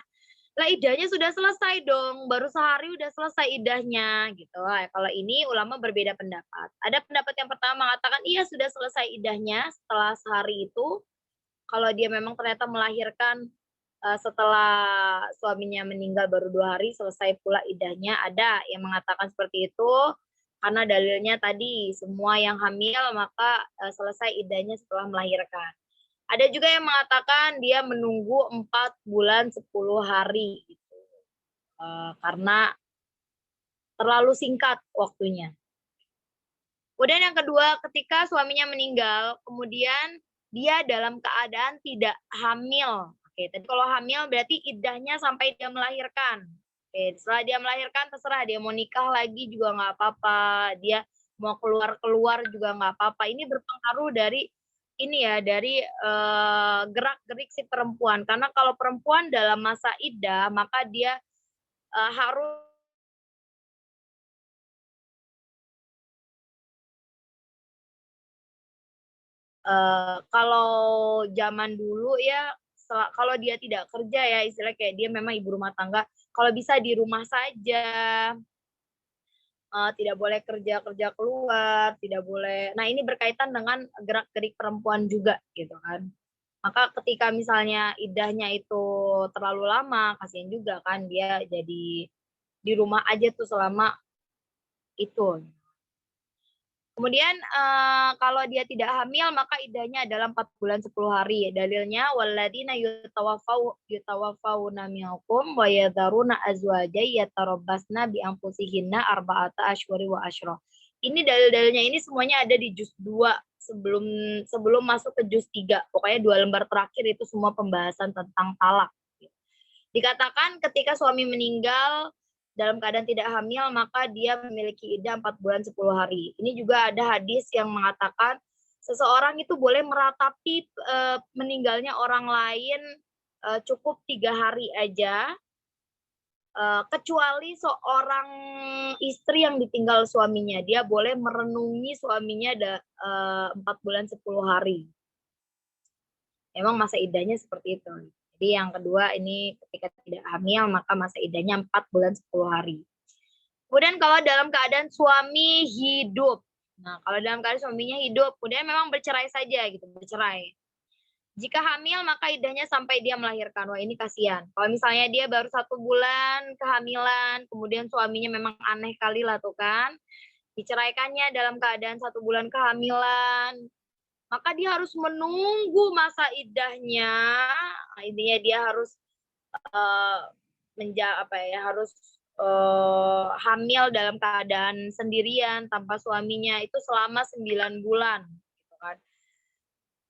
lah iddahnya sudah selesai dong, baru sehari udah selesai iddahnya gitu. Nah, kalau ini ulama berbeda pendapat. Ada pendapat yang pertama mengatakan iya sudah selesai iddahnya setelah sehari itu. Kalau dia memang ternyata melahirkan setelah suaminya meninggal baru 2 hari selesai pula iddahnya. Ada yang mengatakan seperti itu karena dalilnya tadi semua yang hamil maka selesai iddahnya setelah melahirkan. Ada juga yang mengatakan dia menunggu 4 bulan 10 hari gitu. Karena terlalu singkat waktunya. Kemudian yang kedua, ketika suaminya meninggal, kemudian dia dalam keadaan tidak hamil. Oke, tadi kalau hamil berarti iddahnya sampai dia melahirkan. Oke, setelah dia melahirkan terserah dia mau nikah lagi juga nggak apa-apa, dia mau keluar juga nggak apa-apa. Ini berpengaruh dari gerak-gerik si perempuan. Karena kalau perempuan dalam masa iddah, maka dia harus kalau zaman dulu ya, kalau dia tidak kerja ya, istilah kayak dia memang ibu rumah tangga, kalau bisa di rumah saja, tidak boleh kerja keluar, tidak boleh. Nah ini berkaitan dengan gerak-gerik perempuan juga gitu kan. Maka ketika misalnya iddahnya itu terlalu lama, kasihan juga kan dia jadi di rumah aja tuh selama itu. Kemudian kalau dia tidak hamil maka iddahnya adalah 4 bulan 10 hari. Dalilnya walladzina yutawaffawna minkum wa yadharuna azwaja yatarabbasna bi anfusihinna arba'ata asyhuri wa asyra. Ini dalil-dalilnya ini semuanya ada di juz 2 sebelum masuk ke juz 3. Pokoknya 2 lembar terakhir itu semua pembahasan tentang talak. Dikatakan ketika suami meninggal dalam keadaan tidak hamil, maka dia memiliki iddah 4 bulan 10 hari. Ini juga ada hadis yang mengatakan seseorang itu boleh meratapi meninggalnya orang lain cukup 3 hari aja, kecuali seorang istri yang ditinggal suaminya. Dia boleh merenungi suaminya 4 bulan 10 hari. Memang masa iddahnya seperti itu. Jadi yang kedua ini ketika tidak hamil maka masa iddahnya 4 bulan 10 hari. Kemudian kalau dalam keadaan suami hidup. Nah, kalau dalam keadaan suaminya hidup, kemudian memang bercerai saja gitu, bercerai. Jika hamil maka iddahnya sampai dia melahirkan. Wah, ini kasihan. Kalau misalnya dia baru 1 bulan kehamilan, kemudian suaminya memang aneh kali lah tuh kan. Diceraikannya dalam keadaan 1 bulan kehamilan, maka dia harus menunggu masa iddahnya. Nah, intinya dia harus harus hamil dalam keadaan sendirian tanpa suaminya itu selama 9 bulan gitu kan.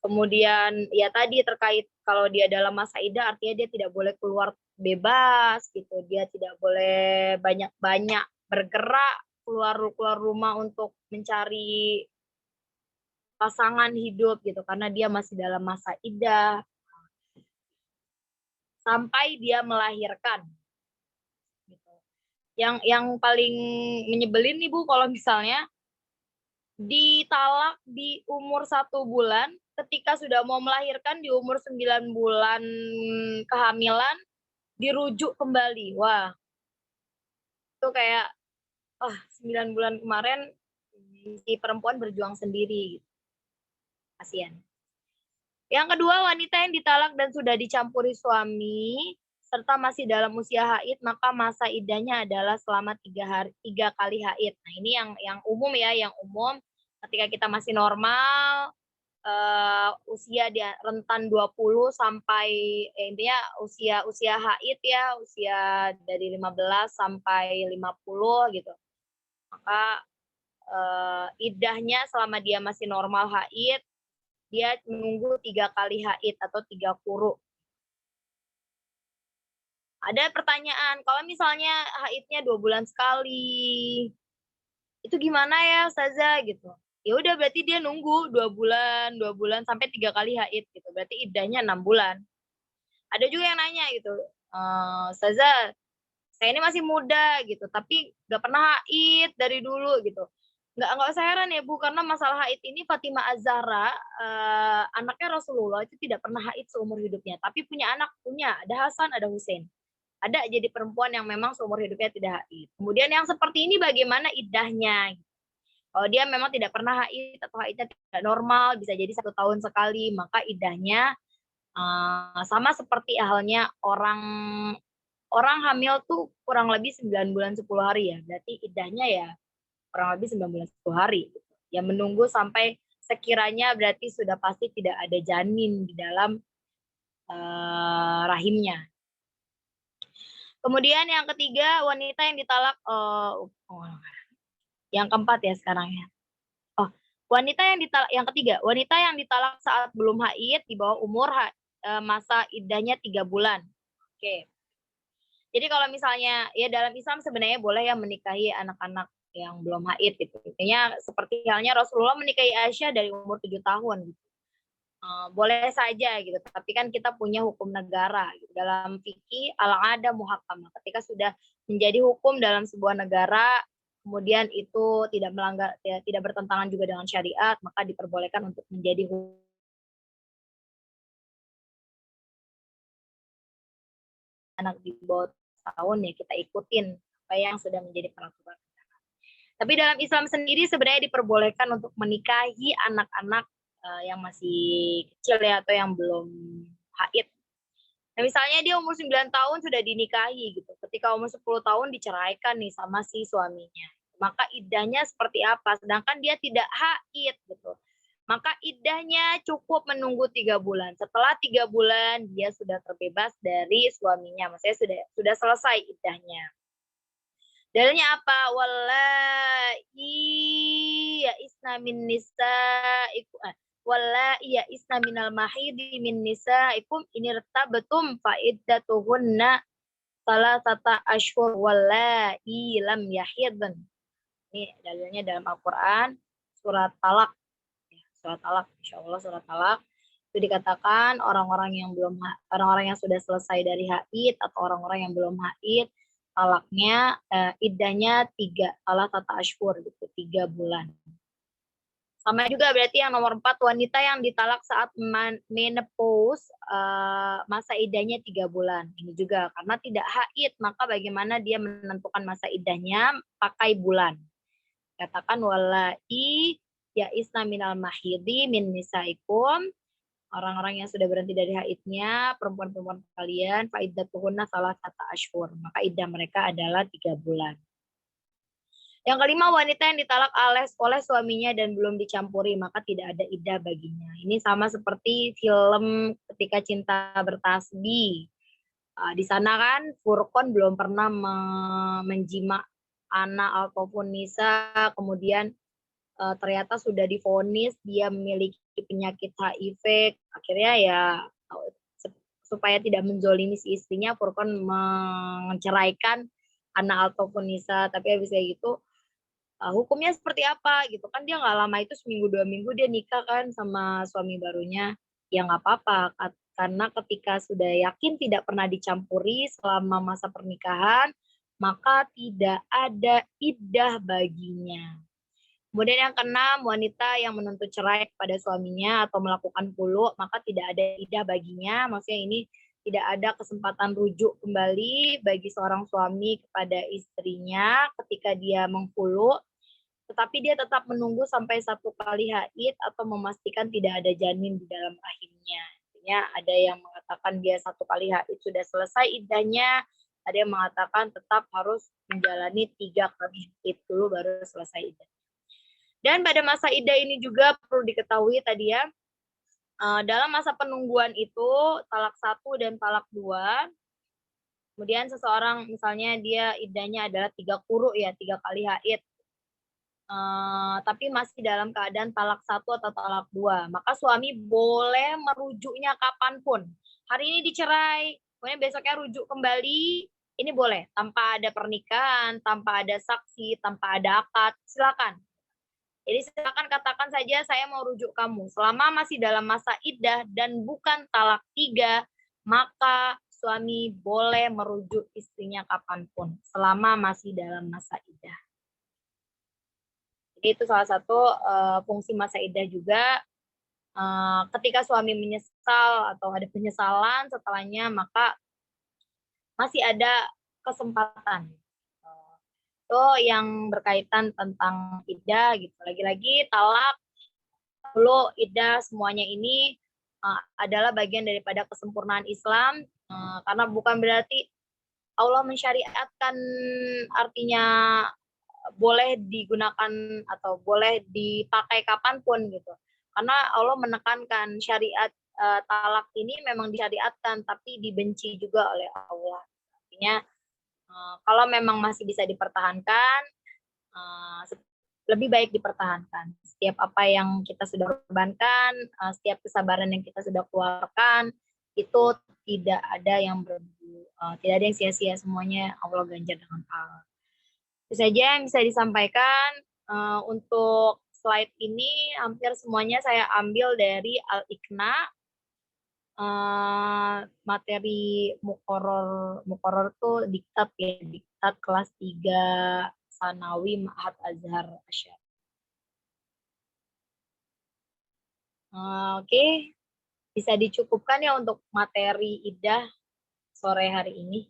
Kemudian ya tadi terkait kalau dia dalam masa iddah artinya dia tidak boleh keluar bebas gitu. Dia tidak boleh banyak-banyak bergerak keluar rumah untuk mencari pasangan hidup gitu karena dia masih dalam masa iddah sampai dia melahirkan. Gitu. Yang paling menyebelin nih Bu kalau misalnya ditalak di umur 1 bulan, ketika sudah mau melahirkan di umur 9 bulan kehamilan, dirujuk kembali. Wah, itu kayak, 9 bulan kemarin si perempuan berjuang sendiri. Kasihan. Yang kedua, wanita yang ditalak dan sudah dicampuri suami, serta masih dalam usia haid, maka masa iddahnya adalah selama 3 kali haid. Nah, ini yang umum ya, yang umum ketika kita masih normal, usia dia rentan 20 sampai intinya usia haid ya, usia dari 15 sampai 50 gitu. Maka iddahnya selama dia masih normal haid, dia menunggu 3 kali haid atau 3 quru. Ada pertanyaan, kalau misalnya haidnya 2 bulan sekali, itu gimana ya Ustazah gitu. Ya udah berarti dia nunggu 2 bulan sampai 3 kali haid gitu. Berarti iddahnya 6 bulan. Ada juga yang nanya gitu, Ustazah, saya ini masih muda gitu, tapi nggak pernah haid dari dulu gitu. Nggak usah heran ya Bu, karena masalah haid ini Fatimah Az-Zahra, anaknya Rasulullah itu tidak pernah haid seumur hidupnya, tapi punya, ada Hasan, ada Husain. Ada jadi perempuan yang memang seumur hidupnya tidak haid. Kemudian yang seperti ini bagaimana iddahnya? Kalau dia memang tidak pernah haid atau haidnya tidak normal, bisa jadi 1 tahun sekali, maka iddahnya sama seperti halnya orang hamil tuh kurang lebih 9 bulan 10 hari ya. Berarti iddahnya ya kurang lebih 9 bulan 10 hari. Ya menunggu sampai sekiranya berarti sudah pasti tidak ada janin di dalam rahimnya. Kemudian yang ketiga, wanita yang ditalak, yang keempat ya sekarang ya. Yang ketiga, wanita yang ditalak saat belum haid di bawah umur masa iddahnya 3 bulan. Oke. Jadi kalau misalnya ya dalam Islam sebenarnya boleh ya menikahi anak-anak yang belum haid gitu. Intinya seperti halnya Rasulullah menikahi Aisyah dari umur 7 tahun gitu. Boleh saja gitu, tapi kan kita punya hukum negara gitu. Dalam fikih al-'ada muhakkamah, ketika sudah menjadi hukum dalam sebuah negara, kemudian itu tidak bertentangan juga dengan syariat, maka diperbolehkan untuk menjadi hukum anak di bawah tahun ya kita ikutin apa yang sudah menjadi peraturan. Tapi dalam Islam sendiri sebenarnya diperbolehkan untuk menikahi anak-anak yang masih kecil ya atau yang belum haid. Nah, misalnya dia umur 9 tahun sudah dinikahi gitu. Ketika umur 10 tahun diceraikan nih sama si suaminya. Maka iddahnya seperti apa? Sedangkan dia tidak haid gitu. Maka iddahnya cukup menunggu 3 bulan. Setelah 3 bulan dia sudah terbebas dari suaminya. Maksudnya sudah selesai iddahnya. Dalilnya apa? Wallahi ya'isna min nisaikum wallahi ya'isna minal mahidi min nisaikum in irtabtum fa iddatuhunna salasata asyhur wallahi lam yahidn. Ini dalilnya dalam Al-Qur'an surat Talaq. Surat Talaq, insyaallah surat Talaq. Itu dikatakan orang-orang yang sudah selesai dari haid atau orang-orang yang belum haid talaknya iddahnya 3 salah tata asyhur gitu 3 bulan. Sama juga berarti yang nomor 4, wanita yang ditalak saat menopause, masa iddahnya 3 bulan. Ini juga karena tidak haid, maka bagaimana dia menentukan masa iddahnya? Pakai bulan. Katakan walai ya isna minal mahidi min nisaikum, orang-orang yang sudah berhenti dari haidnya, perempuan-perempuan kalian, faiddatuhunna salasata asyhur, maka iddah mereka adalah 3 bulan. Yang kelima, wanita yang ditalak oleh suaminya dan belum dicampuri, maka tidak ada iddah baginya. Ini sama seperti film Ketika Cinta Bertasbih. Di sana kan Furqan belum pernah menjima anak ataupun nisa, kemudian ternyata sudah divonis dia memiliki penyakit HIV, akhirnya ya supaya tidak menzolimi si istrinya, Furqan menceraikan anak ataupun nisa. Tapi habis kayak gitu, hukumnya seperti apa gitu kan, dia nggak lama itu, seminggu 2 minggu dia nikah kan sama suami barunya, ya nggak apa-apa, karena ketika sudah yakin tidak pernah dicampuri selama masa pernikahan, maka tidak ada iddah baginya. Kemudian yang keenam, wanita yang menuntut cerai kepada suaminya atau melakukan khulu, maka tidak ada iddah baginya. Maksudnya ini tidak ada kesempatan rujuk kembali bagi seorang suami kepada istrinya ketika dia mengkhulu, tetapi dia tetap menunggu sampai 1 kali haid atau memastikan tidak ada janin di dalam rahimnya. Artinya ada yang mengatakan dia 1 kali haid sudah selesai iddahnya, ada yang mengatakan tetap harus menjalani 3 kali haid dulu baru selesai iddah. Dan pada masa iddah ini juga perlu diketahui tadi ya, dalam masa penungguan itu talak 1 dan talak 2, kemudian seseorang misalnya dia iddahnya adalah 3 quru ya, 3 kali haid, tapi masih dalam keadaan talak 1 atau talak 2, maka suami boleh merujuknya kapanpun. Hari ini dicerai, kemudian besoknya rujuk kembali, ini boleh, tanpa ada pernikahan, tanpa ada saksi, tanpa ada akad, silakan. Jadi silakan katakan saja saya mau rujuk kamu. Selama masih dalam masa iddah dan bukan talak 3, maka suami boleh merujuk istrinya kapanpun, selama masih dalam masa iddah. Itu salah satu fungsi masa iddah juga. Ketika suami menyesal atau ada penyesalan setelahnya, maka masih ada kesempatan. Itu yang berkaitan tentang iddah gitu. Lagi-lagi talak, khulu, iddah, semuanya ini adalah bagian daripada kesempurnaan Islam, karena bukan berarti Allah mensyariatkan artinya boleh digunakan atau boleh dipakai kapanpun gitu. Karena Allah menekankan syariat talak ini memang disyariatkan tapi dibenci juga oleh Allah. Artinya kalau memang masih bisa dipertahankan, lebih baik dipertahankan. Setiap apa yang kita sudah korbankan, setiap kesabaran yang kita sudah keluarkan, itu tidak ada yang tidak ada yang sia-sia, semuanya Allah ganjar dengan pahala. Itu saja yang bisa disampaikan. Untuk slide ini hampir semuanya saya ambil dari Al-Iqna, materi muqarrar tuh diktat ya, diktat kelas 3 Sanawi Ma'had Azhar Asyar. Oke, bisa dicukupkan ya untuk materi iddah sore hari ini.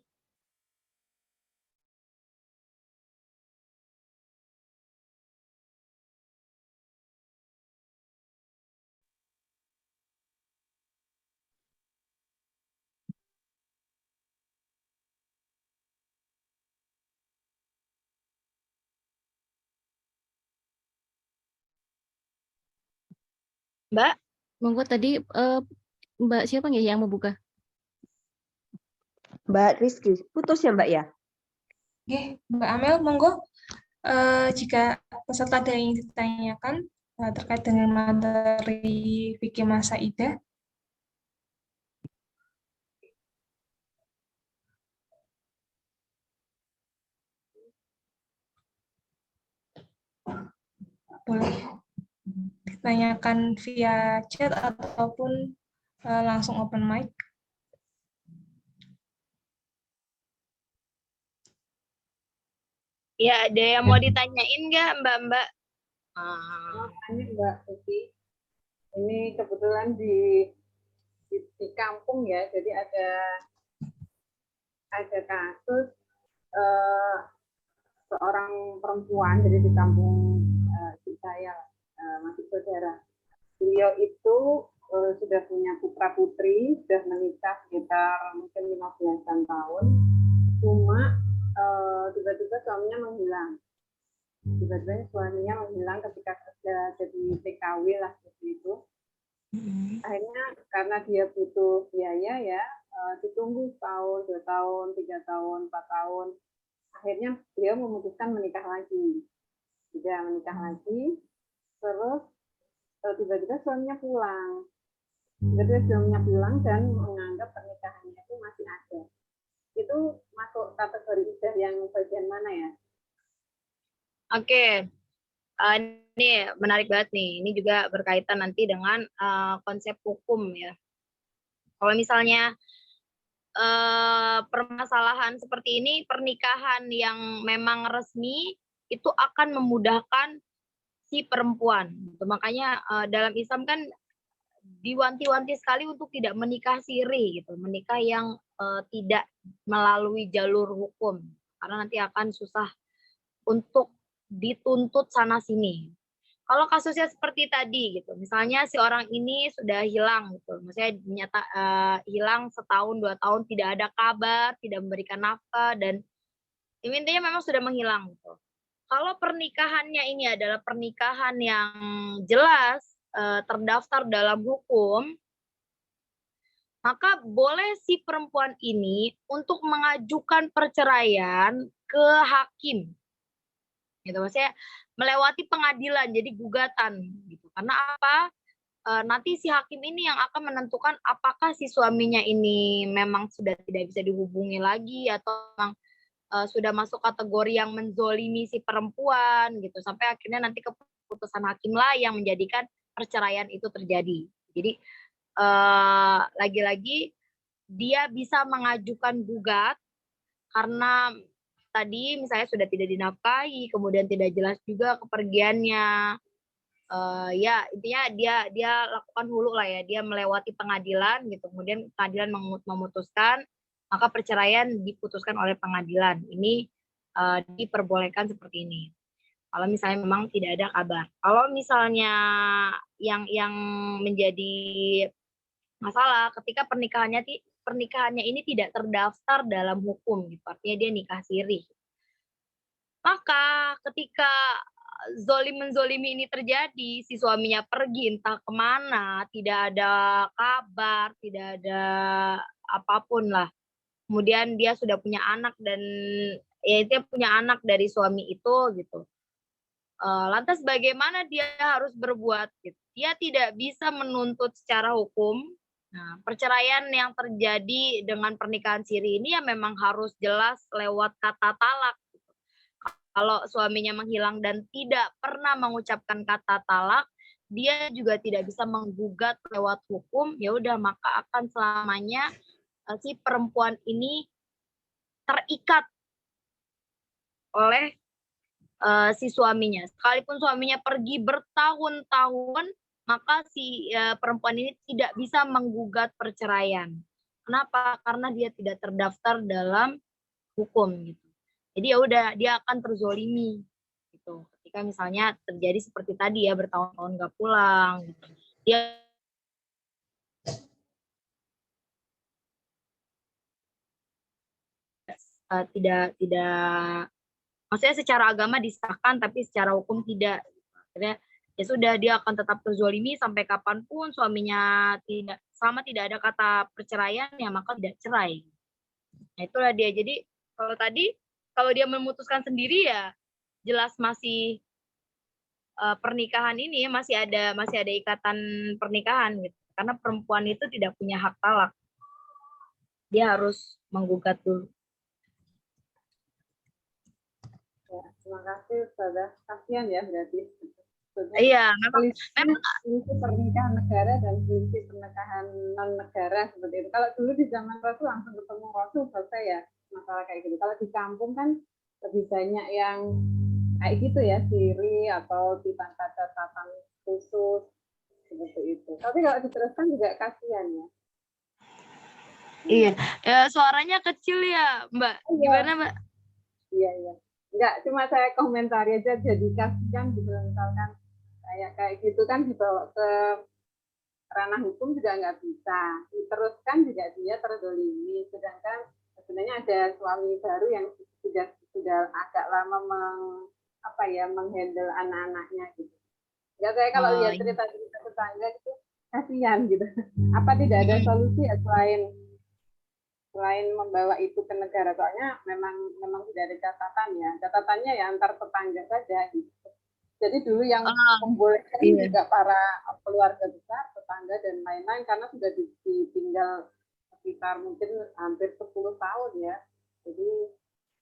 Mbak? Monggo tadi Mbak siapa nggak yang mau buka? Mbak Rizky, putus ya Mbak ya? Oke, Mbak Amel, monggo. Jika peserta ada yang ditanyakan terkait dengan materi fikih masa iddah, boleh ditanyakan via chat ataupun langsung open mic. Ya, ada yang mau ditanyain nggak Mbak-Mbak? Ah, Makanya Mbak Suci, ini kebetulan di kampung ya, jadi ada kasus eh, seorang perempuan, jadi di kampung di saya masih saudara. Beliau itu sudah punya putra putri, sudah menikah sekitar mungkin 15-an tahun. Cuma tiba-tiba suaminya menghilang. Tiba-tiba suaminya menghilang ketika kerja jadi TKW lah seperti itu. Akhirnya karena dia butuh biaya ya, ditunggu setahun, 2 tahun, 3 tahun, 4 tahun. Akhirnya beliau memutuskan menikah lagi. Sudah menikah lagi, terus tiba-tiba suaminya pulang. Tiba-tiba suaminya pulang dan menganggap pernikahannya itu masih ada. Itu masuk kategori iddah yang bagian mana ya? Oke. Ini menarik banget nih. Ini juga berkaitan nanti dengan konsep hukum ya. Kalau misalnya permasalahan seperti ini, pernikahan yang memang resmi itu akan memudahkan si perempuan. Makanya dalam Islam kan diwanti-wanti sekali untuk tidak menikah siri gitu, menikah yang tidak melalui jalur hukum, karena nanti akan susah untuk dituntut sana sini. Kalau kasusnya seperti tadi gitu, misalnya si orang ini sudah hilang gitu, maksudnya hilang setahun 2 tahun tidak ada kabar, tidak memberikan nafkah dan intinya memang sudah menghilang gitu. Kalau pernikahannya ini adalah pernikahan yang jelas terdaftar dalam hukum, maka boleh si perempuan ini untuk mengajukan perceraian ke hakim. Gitu, maksudnya melewati pengadilan, jadi gugatan gitu. Karena apa? Nanti si hakim ini yang akan menentukan apakah si suaminya ini memang sudah tidak bisa dihubungi lagi atau memang sudah masuk kategori yang menzolimi si perempuan gitu, sampai akhirnya nanti keputusan hakim lah yang menjadikan perceraian itu terjadi. Jadi lagi-lagi dia bisa mengajukan gugat karena tadi misalnya sudah tidak dinafkahi, kemudian tidak jelas juga kepergiannya. Ya intinya dia lakukan hulu lah ya, dia melewati pengadilan gitu, kemudian pengadilan memutuskan, maka perceraian diputuskan oleh pengadilan. Ini diperbolehkan seperti ini. Kalau misalnya memang tidak ada kabar. Kalau misalnya yang menjadi masalah ketika pernikahannya ini tidak terdaftar dalam hukum gitu, artinya dia nikah siri. Maka ketika menzolimi ini terjadi, si suaminya pergi entah kemana, tidak ada kabar, tidak ada apapun lah. Kemudian dia sudah punya anak dan ya dia punya anak dari suami itu gitu. Lantas bagaimana dia harus berbuat? Gitu. Dia tidak bisa menuntut secara hukum. Nah, perceraian yang terjadi dengan pernikahan siri ini ya memang harus jelas lewat kata talak. Kalau suaminya menghilang dan tidak pernah mengucapkan kata talak, dia juga tidak bisa menggugat lewat hukum, ya udah maka akan selamanya si perempuan ini terikat oleh si suaminya. Sekalipun suaminya pergi bertahun-tahun, maka si perempuan ini tidak bisa menggugat perceraian. Kenapa? Karena dia tidak terdaftar dalam hukum gitu. Jadi ya udah dia akan terzolimi gitu. Ketika misalnya terjadi seperti tadi ya bertahun-tahun nggak pulang, gitu. Dia tidak maksudnya secara agama disahkan tapi secara hukum tidak. Akhirnya ya sudah dia akan tetap terzolimi sampai kapanpun suaminya selama tidak ada kata perceraian ya maka tidak cerai. Nah itulah dia. Jadi kalau dia memutuskan sendiri ya jelas masih pernikahan ini masih ada ikatan pernikahan gitu. Karena perempuan itu tidak punya hak talak. Dia harus menggugat dulu. Ya, terima kasih Ustazah. Kasihan ya berarti. Iya, memang prinsip pernikahan negara dan prinsip pernikahan non negara seperti itu. Kalau dulu di zaman Rasul langsung ketemu Rasul selesai ya masalah kayak gitu. Kalau di kampung kan lebih banyak yang kayak gitu ya, siri atau ditangkap catatan khusus seperti itu. Tapi kalau diteruskan juga kasihan ya. Iya, ya, suaranya kecil ya, Mbak. Iya. Gimana, Mbak? Iya, iya. Enggak, cuma saya komentari aja, jadi kasihan gitu, misalkan kayak gitu kan dibawa ke ranah hukum juga nggak bisa, diteruskan juga dia terzolimi, sedangkan sebenarnya ada suami baru yang sudah agak lama menghandle anak-anaknya gitu. Ya saya kalau lihat cerita-cerita tetangga itu kasihan gitu. Apa tidak ada solusi ya selain membawa itu ke negara? Soalnya memang tidak ada catatan ya. Catatannya ya antar tetangga saja gitu. Jadi dulu yang membolehkan juga para keluarga besar, tetangga dan lain-lain karena sudah ditinggal sekitar mungkin hampir 10 tahun ya. Jadi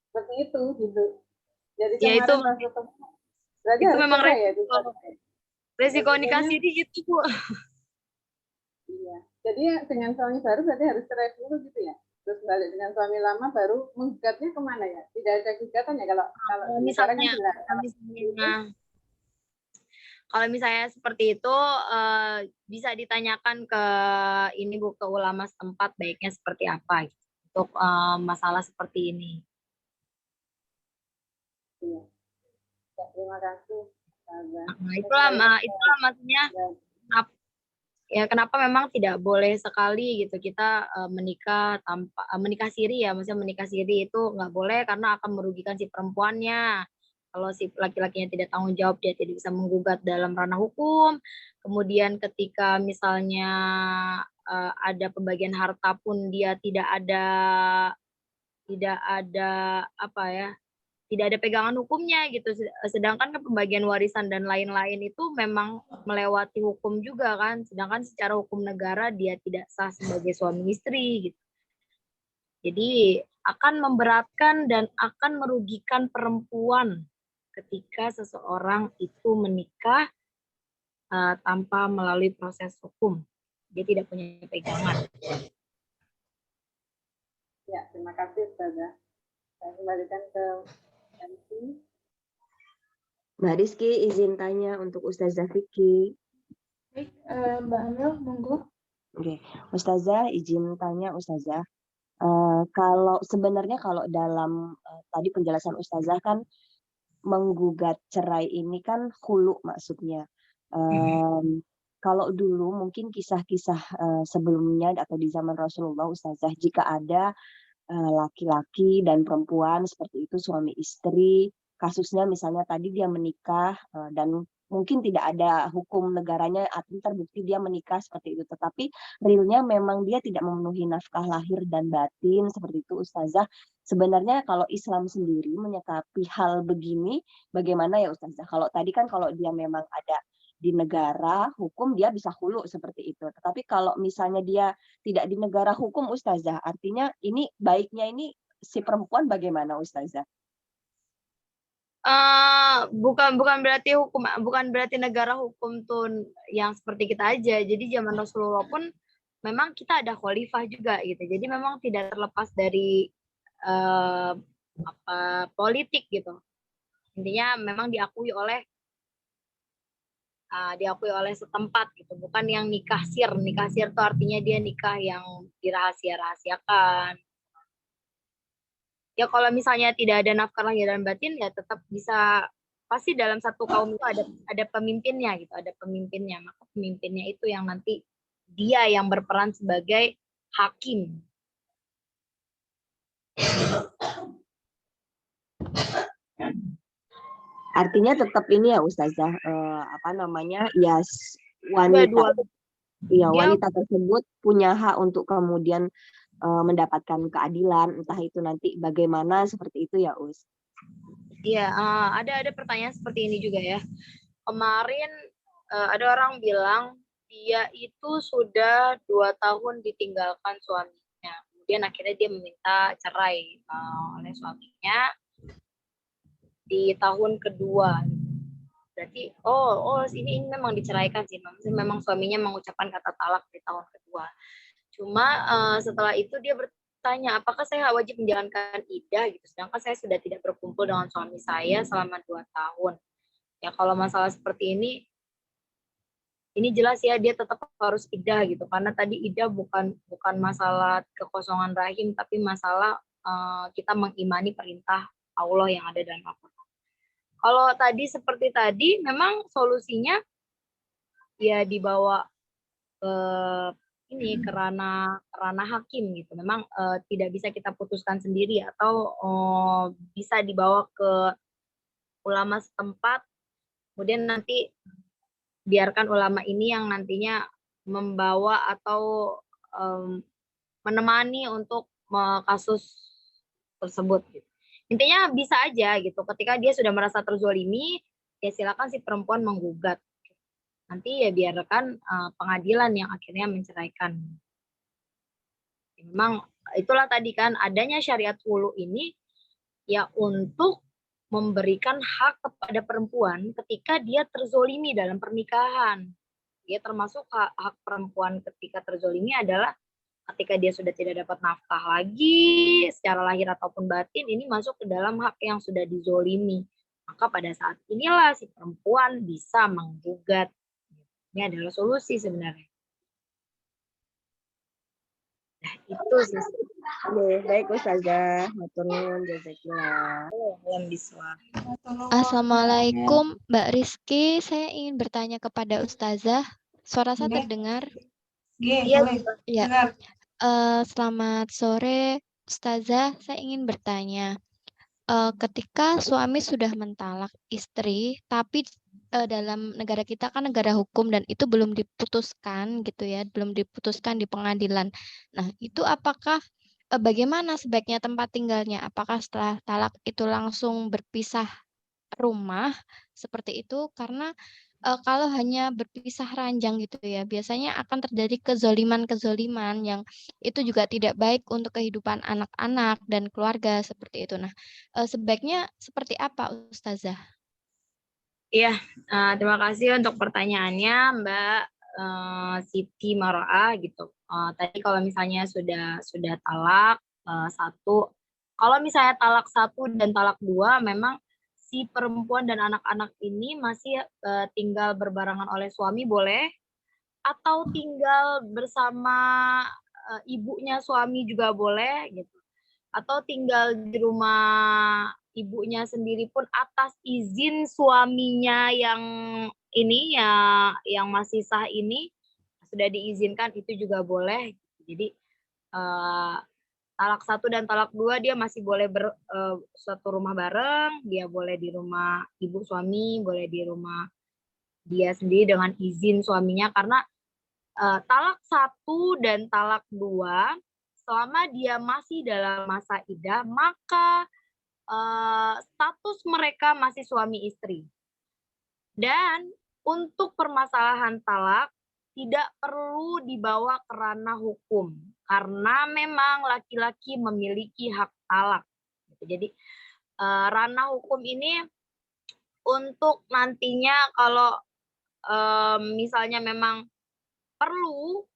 seperti itu gitu. Jadi ya, kemarin pas ketemu berarti itu harus memang ya resiko nikah siri gitu, Bu. Iya. Jadi dengan suami baru berarti harus cerai dulu gitu ya. Terus balik dengan suami lama baru menggugatnya kemana ya? Tidak ada gugatan ya kalau misalnya, kan kalau misalnya seperti itu bisa ditanyakan ke ini Bu, ke ulama setempat baiknya seperti apa gitu, untuk masalah seperti ini. Iya. Ya, terima kasih. Nah, itulah maksudnya ya kenapa memang tidak boleh sekali gitu kita menikah tanpa menikah siri ya, maksudnya menikah siri itu nggak boleh karena akan merugikan si perempuannya. Kalau si laki-lakinya tidak tanggung jawab, dia tidak bisa menggugat dalam ranah hukum. Kemudian ketika misalnya ada pembagian harta pun dia tidak ada apa ya, tidak ada pegangan hukumnya gitu. Sedangkan kan pembagian warisan dan lain-lain itu memang melewati hukum juga kan. Sedangkan secara hukum negara dia tidak sah sebagai suami istri gitu. Jadi akan memberatkan dan akan merugikan perempuan ketika seseorang itu menikah tanpa melalui proses hukum. Dia tidak punya pegangan. Ya, terima kasih Ustazah. Saya kembalikan ke MC. Mbak Rizky izin tanya untuk Ustazah Vicky. Baik, Mbak Amel, monggo. Oke, Ustazah izin tanya Ustazah. Sebenarnya kalau dalam tadi penjelasan Ustazah kan menggugat cerai ini kan khulu maksudnya. Kalau dulu mungkin kisah-kisah sebelumnya atau di zaman Rasulullah Ustazah, jika ada laki-laki dan perempuan seperti itu suami istri, kasusnya misalnya tadi dia menikah dan mungkin tidak ada hukum negaranya atau terbukti dia menikah seperti itu, tetapi realnya memang dia tidak memenuhi nafkah lahir dan batin seperti itu Ustazah. Sebenarnya kalau Islam sendiri menyikapi hal begini bagaimana ya Ustazah? Kalau tadi kan kalau dia memang ada di negara hukum dia bisa khulu seperti itu. Tetapi kalau misalnya dia tidak di negara hukum Ustazah, artinya ini baiknya ini si perempuan bagaimana Ustazah? Bukan berarti negara hukum tuh yang seperti kita aja. Jadi zaman Rasulullah pun memang kita ada khalifah juga gitu. Jadi memang tidak terlepas dari politik gitu. Intinya memang diakui oleh setempat gitu, bukan yang nikah sir. Nikah sir itu artinya dia nikah yang dirahasia-rahasiakan. Ya kalau misalnya tidak ada nafkah lahir dan batin ya tetap bisa, pasti dalam satu kaum itu ada pemimpinnya gitu, ada pemimpinnya. Maka pemimpinnya itu yang nanti dia yang berperan sebagai hakim. Artinya tetap ini ya Ustazah, ya wanita tersebut punya hak untuk kemudian mendapatkan keadilan, entah itu nanti bagaimana seperti itu ya Us. Iya, ada pertanyaan seperti ini juga ya. Kemarin ada orang bilang dia itu sudah 2 tahun ditinggalkan suaminya, kemudian akhirnya dia meminta cerai oleh suaminya di tahun kedua. Berarti ini memang diceraikan sih, memang suaminya mengucapkan kata talak di tahun kedua. Cuma setelah itu dia tanya, apakah saya wajib menjalankan iddah gitu, sedangkan saya sudah tidak berkumpul dengan suami saya selama 2 tahun. Ya kalau masalah seperti ini jelas ya dia tetap harus iddah gitu, karena tadi iddah bukan masalah kekosongan rahim, tapi masalah kita mengimani perintah Allah yang ada dalam Al-Quran. Kalau tadi seperti tadi, memang solusinya ya dibawa ke ke ranah hakim gitu. Memang tidak bisa kita putuskan sendiri, atau bisa dibawa ke ulama setempat, kemudian nanti biarkan ulama ini yang nantinya membawa atau menemani untuk kasus tersebut. Gitu. Intinya bisa aja gitu. Ketika dia sudah merasa terzolimi, ya silakan si perempuan menggugat. Nanti ya biarkan pengadilan yang akhirnya menceraikan. Memang itulah tadi kan adanya syariat hulu ini ya untuk memberikan hak kepada perempuan ketika dia terzolimi dalam pernikahan. Dia termasuk hak perempuan ketika terzolimi adalah ketika dia sudah tidak dapat nafkah lagi secara lahir ataupun batin, ini masuk ke dalam hak yang sudah dizolimi. Maka pada saat inilah si perempuan bisa menggugat. Ini adalah solusi sebenarnya. Nah, itu sih. Baik Ustazah, matur nuwun jazakillah. Assalamualaikum Mbak Rizky, saya ingin bertanya kepada Ustazah. Suara saya terdengar? Iya, Ya. Selamat sore Ustazah, saya ingin bertanya. Ketika suami sudah mentalak istri, tapi dalam negara kita kan negara hukum dan itu belum diputuskan gitu ya, belum diputuskan di pengadilan. Nah, itu apakah bagaimana sebaiknya tempat tinggalnya? Apakah setelah talak itu langsung berpisah rumah seperti itu? Karena kalau hanya berpisah ranjang gitu ya, biasanya akan terjadi kezoliman-kezoliman yang itu juga tidak baik untuk kehidupan anak-anak dan keluarga seperti itu. Nah, sebaiknya seperti apa Ustazah? Iya, terima kasih untuk pertanyaannya Mbak Siti Maroah gitu. Tadi kalau misalnya sudah talak satu, kalau misalnya talak 1 dan talak 2, memang si perempuan dan anak-anak ini masih tinggal berbarengan oleh suami boleh, atau tinggal bersama ibunya suami juga boleh gitu, atau tinggal di rumah ibunya sendiri pun atas izin suaminya yang ini ya, yang masih sah ini sudah diizinkan, itu juga boleh. Jadi talak 1 dan talak 2 dia masih boleh satu rumah bareng, dia boleh di rumah ibu suami, boleh di rumah dia sendiri dengan izin suaminya, karena talak 1 dan talak 2 selama dia masih dalam masa iddah, maka status mereka masih suami istri. Dan untuk permasalahan talak tidak perlu dibawa ke ranah hukum, karena memang laki-laki memiliki hak talak. Jadi ranah hukum ini untuk nantinya kalau misalnya memang perlu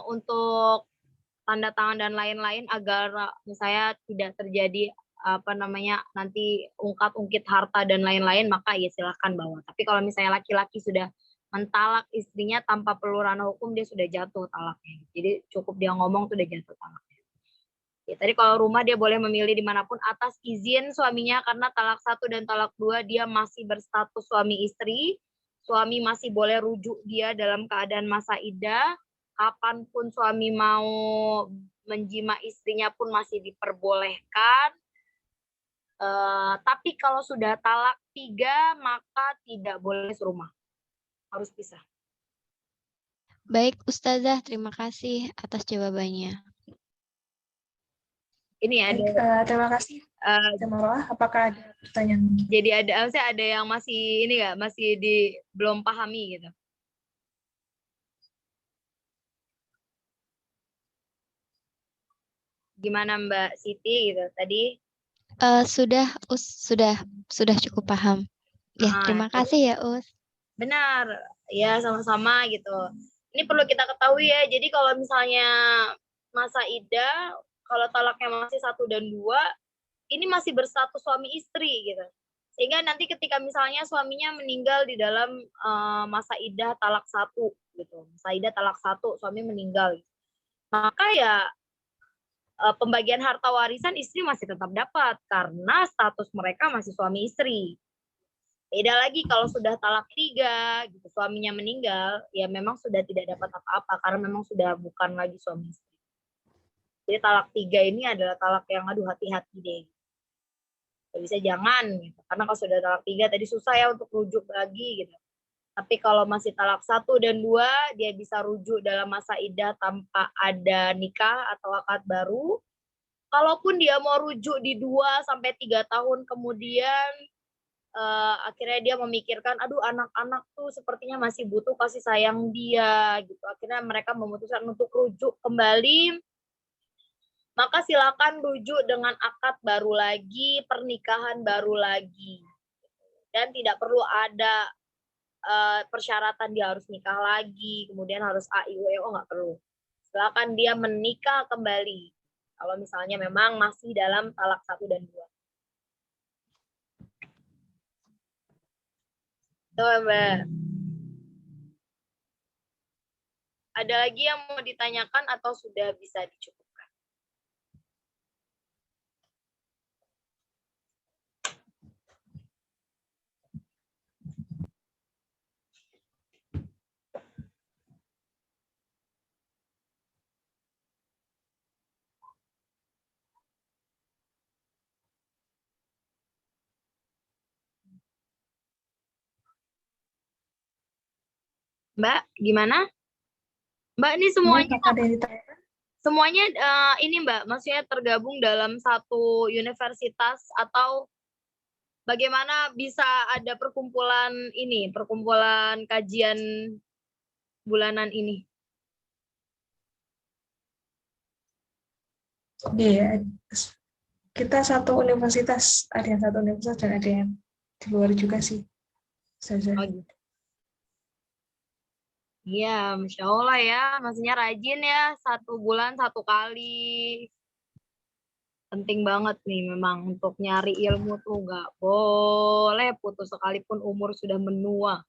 untuk tanda tangan dan lain-lain agar misalnya tidak terjadi nanti ungkit harta dan lain-lain, maka ya silahkan bawa. Tapi kalau misalnya laki-laki sudah mentalak istrinya tanpa perlu ranah hukum, dia sudah jatuh talaknya. Jadi cukup dia ngomong tuh udah jatuh talaknya. Ya, tadi kalau rumah dia boleh memilih dimanapun atas izin suaminya, karena talak 1 dan talak 2 dia masih berstatus suami istri. Suami masih boleh rujuk dia dalam keadaan masa iddah. Kapanpun suami mau menjima istrinya pun masih diperbolehkan. Tapi kalau sudah talak 3, maka tidak boleh serumah. Harus pisah. Baik Ustazah, terima kasih atas jawabannya. Ini ada. Terima kasih. Maroah, apakah ada pertanyaan? Jadi ada yang masih ini nggak, masih belum pahami gitu. Gimana Mbak Siti gitu tadi? Sudah cukup paham. Ya, terima kasih ya Us. Benar, ya sama-sama gitu. Ini perlu kita ketahui ya. Jadi kalau misalnya masa iddah kalau talaknya masih 1 dan 2, ini masih berstatus suami istri gitu. Sehingga nanti ketika misalnya suaminya meninggal di dalam masa iddah talak 1 gitu. Masa iddah talak 1, suami meninggal. Maka ya pembagian harta warisan istri masih tetap dapat karena status mereka masih suami istri. Beda lagi kalau sudah talak 3 gitu, suaminya meninggal, ya memang sudah tidak dapat apa-apa karena memang sudah bukan lagi suami istri. Jadi talak 3 ini adalah talak yang aduh hati-hati deh. Gak bisa jangan gitu. Karena kalau sudah talak 3 tadi susah ya untuk rujuk lagi gitu. Tapi kalau masih talak 1 dan 2, dia bisa rujuk dalam masa iddah tanpa ada nikah atau akad baru. Kalaupun dia mau rujuk di 2 sampai 3 tahun kemudian, akhirnya dia memikirkan, aduh anak-anak tuh sepertinya masih butuh kasih sayang dia gitu. Akhirnya mereka memutuskan untuk rujuk kembali. Maka silakan rujuk dengan akad baru lagi, pernikahan baru lagi. Dan tidak perlu ada persyaratan dia harus nikah lagi, kemudian harus AIWO, nggak perlu. Silakan dia menikah kembali. Kalau misalnya memang masih dalam talak 1 dan 2. Tuh, Mbak. Ada lagi yang mau ditanyakan atau sudah bisa dicukupkan? Mbak, gimana? Mbak, ini semuanya ini Mbak, maksudnya tergabung dalam satu universitas atau bagaimana bisa ada perkumpulan kajian bulanan ini? Iya, kita satu universitas, ada yang satu universitas dan ada yang di luar juga sih. Oh gitu. Iya, Masya Allah ya, maksudnya rajin ya, 1 bulan 1 kali. Penting banget nih memang untuk nyari ilmu tuh nggak boleh putus sekalipun umur sudah menua.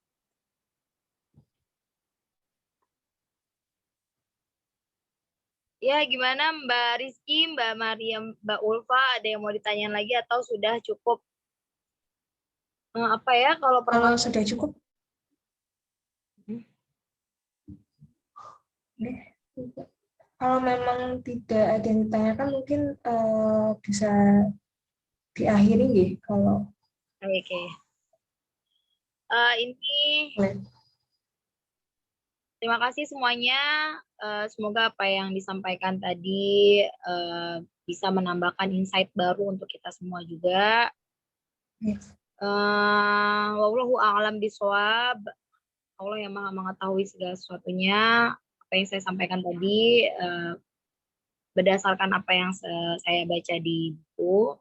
Ya, gimana Mbak Rizky, Mbak Mariam, Mbak Ulfa, ada yang mau ditanyain lagi atau sudah cukup? Apa ya kalau sudah cukup? Kalau memang tidak ada yang ditanyakan mungkin bisa diakhiri nggih kalau. Oke. Ini terima kasih semuanya. Semoga apa yang disampaikan tadi bisa menambahkan insight baru untuk kita semua juga. Wallahu a'lam bishawab. Allah yang Maha mengetahui segala sesuatunya. Apa yang saya sampaikan tadi berdasarkan apa yang saya baca di buku.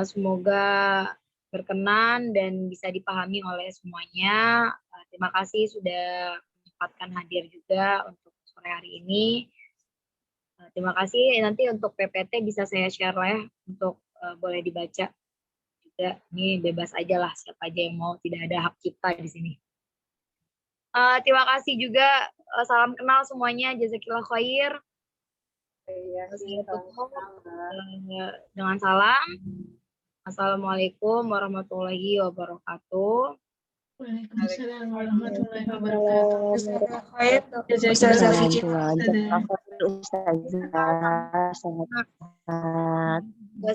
Semoga berkenan dan bisa dipahami oleh semuanya. Terima kasih sudah menyempatkan hadir juga untuk sore hari ini. Terima kasih. Nanti untuk PPT bisa saya share lah ya, untuk boleh dibaca juga. Ini bebas aja lah, siapa aja yang mau, tidak ada hak cipta di sini. Terima kasih juga. Salam kenal semuanya. Jazakillah khair. Dengan salam. Assalamualaikum warahmatullahi wabarakatuh. Waalaikumsalam warahmatullahi wabarakatuh. Ustazah sehat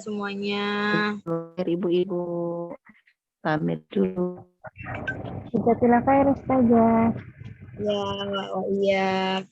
semuanya. Ibu-ibu pamit dulu. Jazakallah khair Ustazah. Ya, iya.